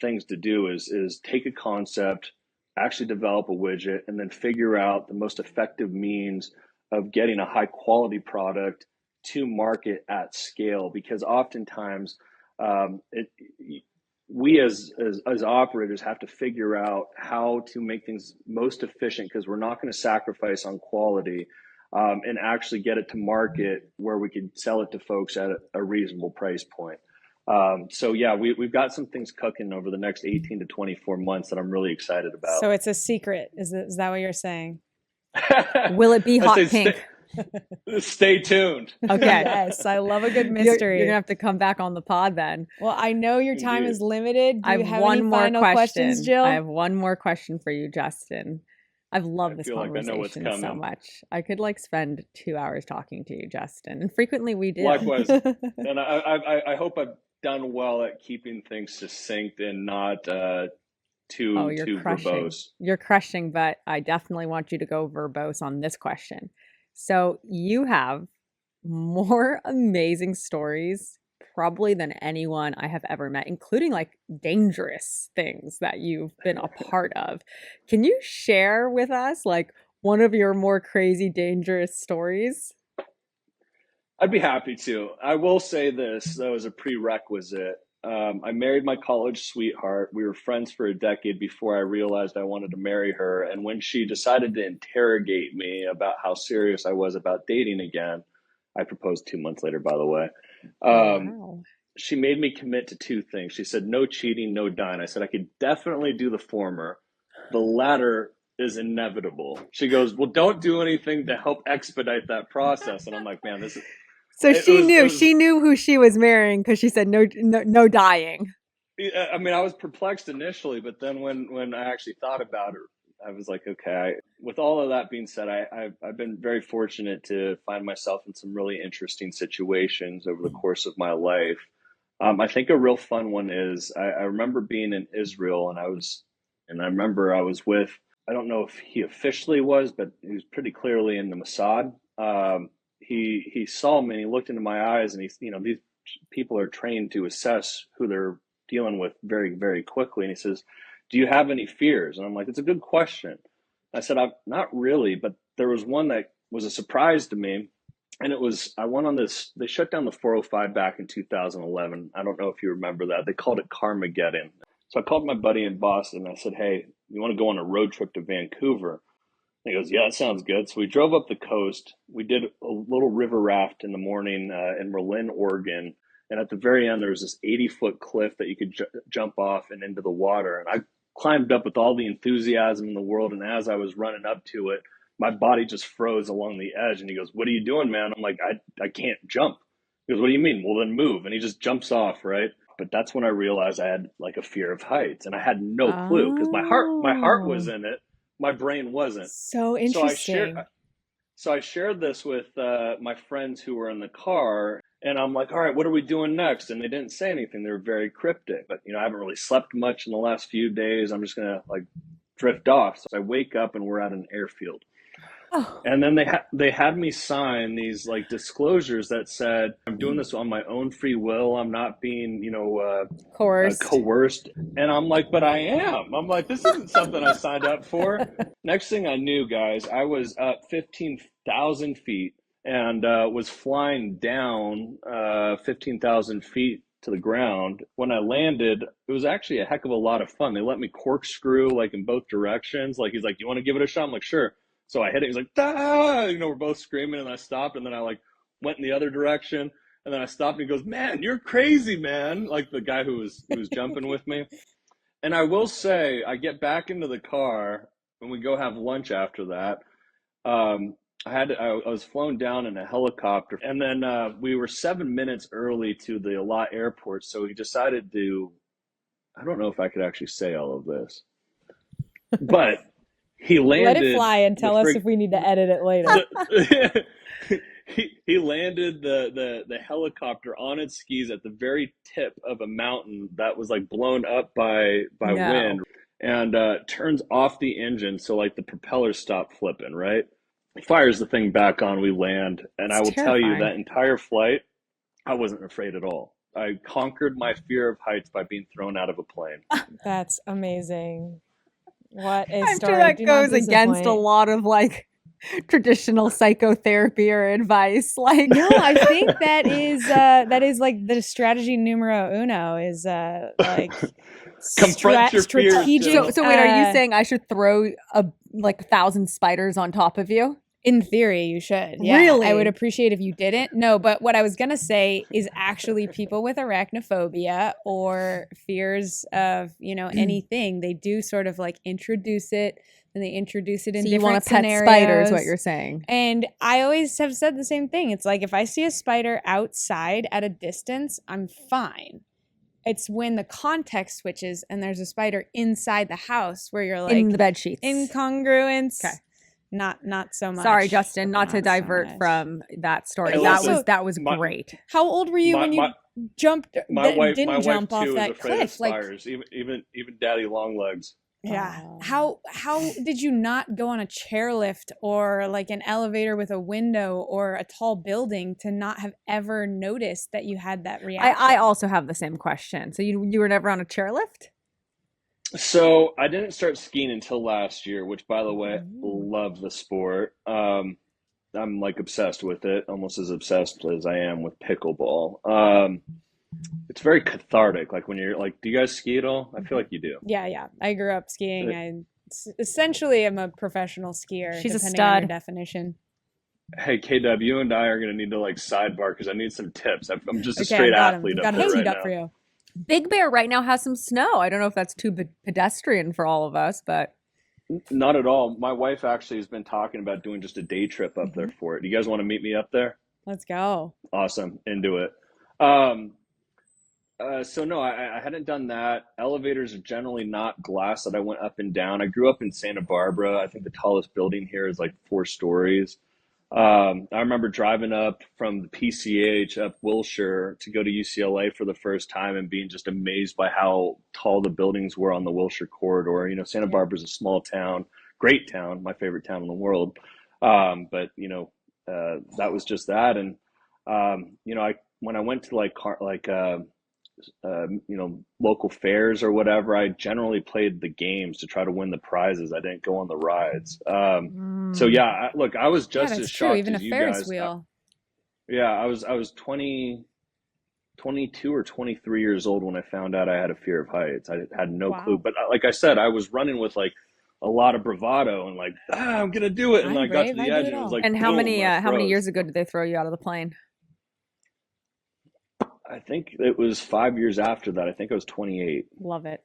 things to do is take a concept, actually develop a widget, and then figure out the most effective means of getting a high quality product to market at scale. Because oftentimes we as operators have to figure out how to make things most efficient, because we're not going to sacrifice on quality, and actually get it to market where we can sell it to folks at a reasonable price point. We've got some things cooking over the next 18 to 24 months that I'm really excited about. So it's a secret. Is that what you're saying? Will it be hot pink? Stay tuned. Okay. Yes, I love a good mystery. You're gonna have to come back on the pod then. Well, I know your time is limited. Do you have one any more final questions, Jill? I have one more question for you, Justin. I've loved this conversation so much. I could spend 2 hours talking to you, Justin, and frequently we do. Likewise, and I hope I've done well at keeping things succinct and not too verbose. You're crushing, but I definitely want you to go verbose on this question. So you have more amazing stories probably than anyone I have ever met, including dangerous things that you've been a part of. Can you share with us one of your more crazy, dangerous stories? I'd be happy to. I will say this, though, as a prerequisite. I married my college sweetheart. We were friends for a decade before I realized I wanted to marry her. And when she decided to interrogate me about how serious I was about dating again, I proposed 2 months later, by the way. Wow. She made me commit to two things. She said, no cheating, no dying. I said, I could definitely do the former. The latter is inevitable. She goes, well, don't do anything to help expedite that process. And I'm like, man, this is... So she knew who she was marrying because she said no dying. I mean, I was perplexed initially, but then when I actually thought about it, I was like, okay. With all of that being said, I've been very fortunate to find myself in some really interesting situations over the course of my life. I think a real fun one is I remember being in Israel, and I remember I was with, I don't know if he officially was, but he was pretty clearly in the Mossad. He saw me and he looked into my eyes, and these people are trained to assess who they're dealing with very, very quickly. And he says, "Do you have any fears?" And I'm like, "It's a good question." I said, "I'm not really, but there was one that was a surprise to me." And I went on this, they shut down the 405 back in 2011. I don't know if you remember that. They called it Carmageddon. So I called my buddy in Boston and I said, "Hey, you want to go on a road trip to Vancouver?" And he goes, "Yeah, that sounds good." So we drove up the coast. We did a little river raft in the morning in Merlin, Oregon. And at the very end, there was this 80-foot cliff that you could jump off and into the water. And I climbed up with all the enthusiasm in the world. And as I was running up to it, my body just froze along the edge. And he goes, "What are you doing, man?" I'm like, I can't jump. He goes, "What do you mean?" "Well, then move." And he just jumps off, right? But that's when I realized I had like a fear of heights, and I had no clue because my heart was in it. My brain wasn't. So interesting. So I shared this with my friends who were in the car, and I'm like, "All right, what are we doing next?" And they didn't say anything. They were very cryptic. But I haven't really slept much in the last few days. I'm just gonna like drift off. So I wake up and we're at an airfield. Oh. And then they had me sign these like disclosures that said, "I'm doing this on my own free will. I'm not being, coerced." And I'm like, "But I am." I'm like, "This isn't something I signed up for." Next thing I knew, guys, I was up 15,000 feet and was flying down 15,000 feet to the ground. When I landed, it was actually a heck of a lot of fun. They let me corkscrew like in both directions. Like he's like, "You want to give it a shot?" I'm like, "Sure." So I hit it. He's like, "Ah!" We're both screaming, and I stopped, and then I like went in the other direction, and then I stopped, and he goes, "Man, you're crazy, man!" Like the guy who was jumping with me. And I will say, I get back into the car, and we go have lunch after that. I was flown down in a helicopter, and then we were 7 minutes early to the Alat airport. So he decided to, I don't know if I could actually say all of this, but he landed. Let it fly and tell us if we need to edit it later. He landed the helicopter on its skis at the very tip of a mountain that was like blown up by wind, and turns off the engine so like the propellers stop flipping, right? Fires the thing back on, we land, and I will tell you that entire flight, I wasn't afraid at all. I conquered my fear of heights by being thrown out of a plane. That's amazing. What a I'm story. sure that Do not goes against a disappoint. lot of like traditional psychotherapy or advice. Like, No, I think that is like the strategy numero uno is like Confront your fears, strategic. Jill. so wait, are you saying I should throw like 1,000 spiders on top of you? In theory, you should. Yeah. Really? I would appreciate if you didn't. No, but what I was going to say is actually people with arachnophobia or fears of, anything, they do sort of like introduce it, and they introduce it in So you different want to pet scenarios. spiders, what you're saying. And I always have said the same thing. It's like if I see a spider outside at a distance, I'm fine. It's when the context switches and there's a spider inside the house where you're like In the bed sheets. incongruence. Okay. Not so much. Sorry, Justin, not to so divert much. from that story. Hey, That was my- great. How old were you when you jumped? My wife didn't jump too off is that afraid of cliff. Like, spiders, even Daddy Longlegs. yeah. How did you not go on a chairlift or like an elevator with a window or a tall building to not have ever noticed that you had that reaction? I also have the same question. So you were never on a chairlift? So I didn't start skiing until last year, which, by the way, love the sport. I'm like obsessed with it, almost as obsessed as I am with pickleball. It's very cathartic. Like when you're like, do you guys ski at all? I feel like you do. Yeah. I grew up skiing. I essentially am a professional skier. She's a depending on your stud. definition. Hey, KW, you and I are going to need to like sidebar because I need some tips. I'm just a Okay, straight I've athlete got up him there teed right up for now. you. Big Bear right now has some snow. I don't know if that's too pedestrian for all of us, but Not at all. My wife actually has been talking about doing just a day trip up there for it. Do you guys want to meet me up there? Let's go. Awesome. Into it. So no, I hadn't done that. Elevators are generally not glass that I went up and down. I grew up in Santa Barbara. I think the tallest building here is like 4 stories. I remember driving up from the PCH up Wilshire to go to UCLA for the first time and being just amazed by how tall the buildings were on the Wilshire corridor. You know, Santa Barbara's a small town, great town, my favorite town in the world. But that was just that. And when I went to local fairs or whatever, I generally played the games to try to win the prizes. I didn't go on the rides. So yeah, I was just as that's true. shocked Even as a you Ferris guys. wheel. Yeah, I was 22 or 23 years old when I found out I had a fear of heights. I had no Wow. clue. But like I said, I was running with like a lot of bravado and like, I'm gonna do it. And I'm I got to brave, the I edge do and it it was all. like, And how boom, many I how many froze. years ago did they throw you out of the plane? I think it was 5 years after that. I think I was 28. Love it.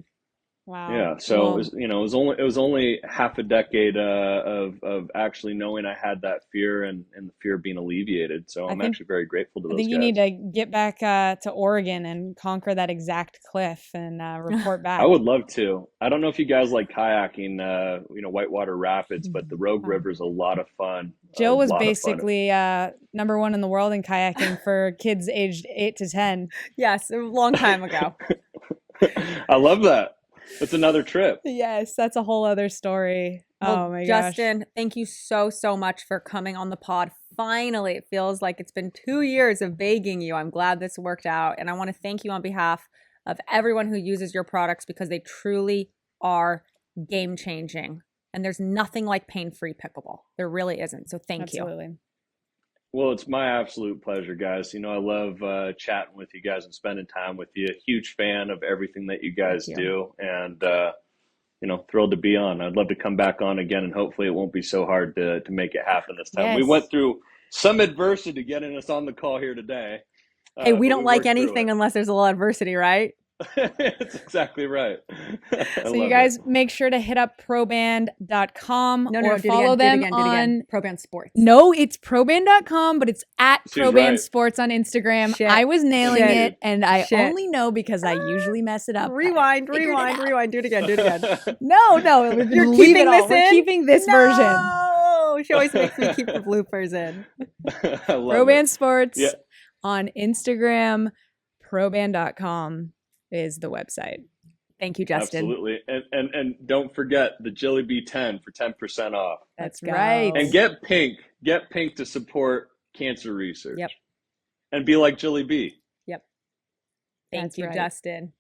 Wow. Yeah, so it was only half a decade of actually knowing I had that fear and the fear being alleviated. So I'm actually very grateful to I those think you guys. need to get back to Oregon and conquer that exact cliff and report back. I would love to. I don't know if you guys like kayaking, whitewater rapids, but the Rogue River is a lot of fun. Jill was lot of fun. basically number one in the world in kayaking for kids aged 8 to 10. Yes, a long time ago. I love that. That's another trip. Yes, that's a whole other story. Well, Oh my gosh. Justin, thank you so much for coming on the pod. Finally, it feels like it's been 2 years of begging you. I'm glad this worked out. And I want to thank you on behalf of everyone who uses your products because they truly are game changing. And there's nothing like pain-free pickleball. There really isn't. So thank you. Absolutely. Well, it's my absolute pleasure, guys. You know, I love chatting with you guys and spending time with you. Huge fan of everything that you guys do. And, thrilled to be on. I'd love to come back on again, and hopefully it won't be so hard to make it happen this time. Yes. We went through some adversity getting us on the call here today. Hey, we but don't like worked through anything it. unless there's a little adversity, right? That's exactly right. So you guys make sure to hit up proband.com or do it follow again, them do it again. on ProBand Sports. No, it's proband.com, but it's at She's ProBand right. Sports on Instagram. Shit. I was nailing Shit. it, and I Shit. only know because I usually mess it up. Rewind. Do it again. Do it again. No, You're leave keeping it all. this We're in? keeping this version. No, she always makes me keep the bloopers in. I love ProBand it. Sports Yeah. on Instagram. Proband.com is the website. Thank you, Justin. Absolutely. And don't forget the Jilly B 10 for 10% off. That's Let's right. go. And get pink. Get pink to support cancer research. Yep. And be like Jilly B. Thank That's you, right. Justin.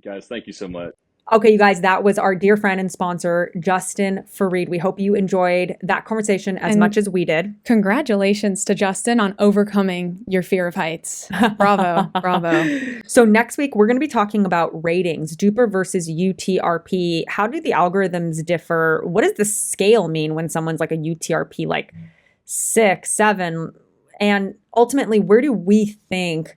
Guys, thank you so much. Okay, you guys, that was our dear friend and sponsor, Justin Farid. We hope you enjoyed that conversation as And- much as we did. Congratulations to Justin on overcoming your fear of heights. Bravo. Bravo. So next week, we're going to be talking about ratings, Duper versus UTRP. How do the algorithms differ? What does the scale mean when someone's like a UTRP, like 6, 7? And ultimately, where do we think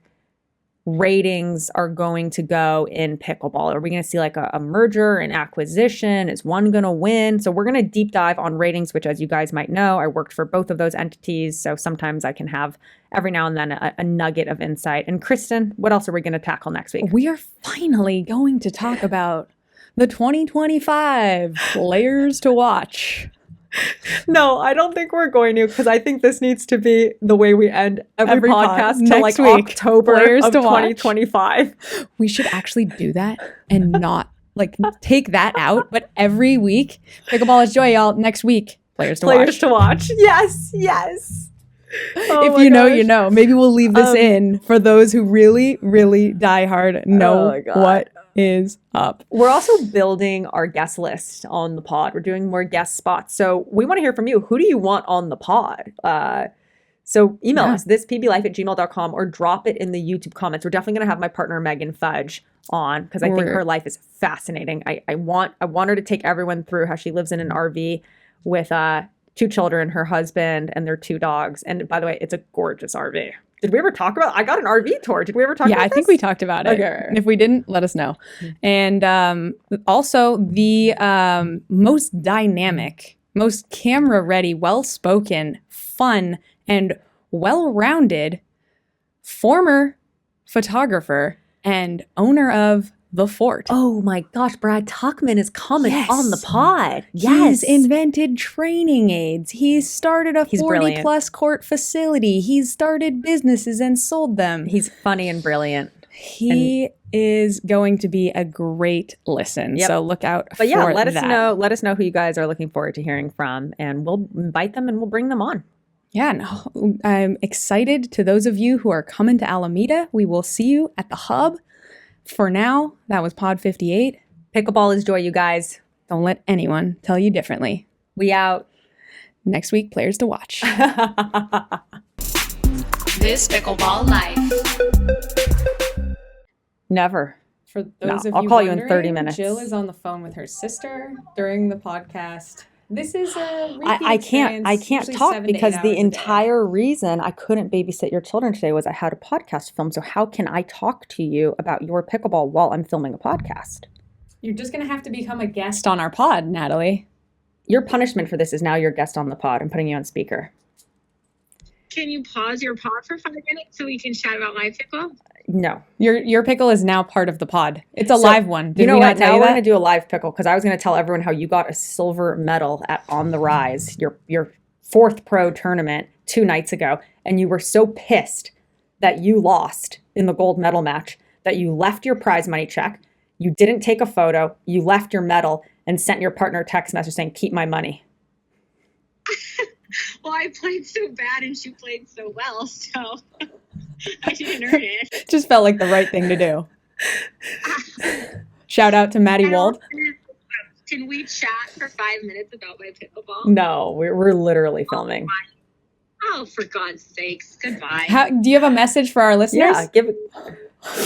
ratings are going to go in pickleball? Are we going to see like a merger, an acquisition? Is one going to win? So we're going to deep dive on ratings, which as you guys might know, I worked for both of those entities. So sometimes I can have every now and then a nugget of insight. And Kristen, what else are we going to tackle next week? We are finally going to talk about the 2025 players to watch. No, I don't think we're going to, because I think this needs to be the way we end every pod. podcast till Next like week, October players of to watch. 2025. We should actually do that and not like take that out, but every week, Pickleball is joy, y'all. Next week, players to Players watch. to watch. Yes, yes. Oh If my you know, gosh. you know. Maybe we'll leave this in for those who really, really die hard know Oh my God. what is up. We're also building our guest list on the pod. We're doing more guest spots. So we want to hear from you. Who do you want on the pod? So email us, thispblife@gmail.com, or drop it in the YouTube comments. We're definitely going to have my partner, Megan Fudge, on because I think her life is fascinating. I want her to take everyone through how she lives in an RV with 2 children, her husband, and their 2 dogs. And by the way, it's a gorgeous RV. Did we ever talk about? I got an RV tour. Did we ever talk about I think we talked about it. Okay. And if we didn't, let us know. And also the most dynamic, most camera ready, well-spoken, fun, and well-rounded former photographer, and owner of The Fort. Oh my gosh, Brad Tuckman is coming Yes. on the pod. Yes. He's invented training aids. He's started a 40 brilliant. plus court facility. He's started businesses and sold them. He's funny and brilliant. He is going to be a great listen. Yep. So look out But yeah, for let us that. know. Let us know who you guys are looking forward to hearing from, and we'll invite them and we'll bring them on. Yeah, no, I'm excited. To those of you who are coming to Alameda, we will see you at the hub. For now, that was Pod 58. Pickleball is joy, you guys. Don't let anyone tell you differently. We out. Next week, players to watch. This pickleball life. Never. For those No, of you I'll call you in wondering, 30 minutes. Jill is on the phone with her sister during the podcast. This is a repeat I can't experience, usually talk 7 to 8 because hours the a day. entire reason I couldn't babysit your children today was I had a podcast film. So how can I talk to you about your pickleball while I'm filming a podcast? You're just going to have to become a guest on our pod, Natalie. Your punishment for this is now your guest on the pod. I'm putting you on speaker. Can you pause your pod for 5 minutes so we can chat about my pickle? No. Your pickle is now part of the pod. It's a So, live one. Did you know we what? not tell Now you we're that? going to do a live pickle because I was going to tell everyone how you got a silver medal at On the Rise, your fourth pro tournament 2 nights ago. And you were so pissed that you lost in the gold medal match that you left your prize money check. You didn't take a photo. You left your medal and sent your partner a text message saying, keep my money. Well, I played so bad and she played so well, so I didn't earn it. Just felt like the right thing to do. Shout out to Maddie Wald. Can we chat for 5 minutes about my pickleball? No, we're literally filming. Oh, for God's sakes. Goodbye. Do you have a message for our listeners? Yeah, give it.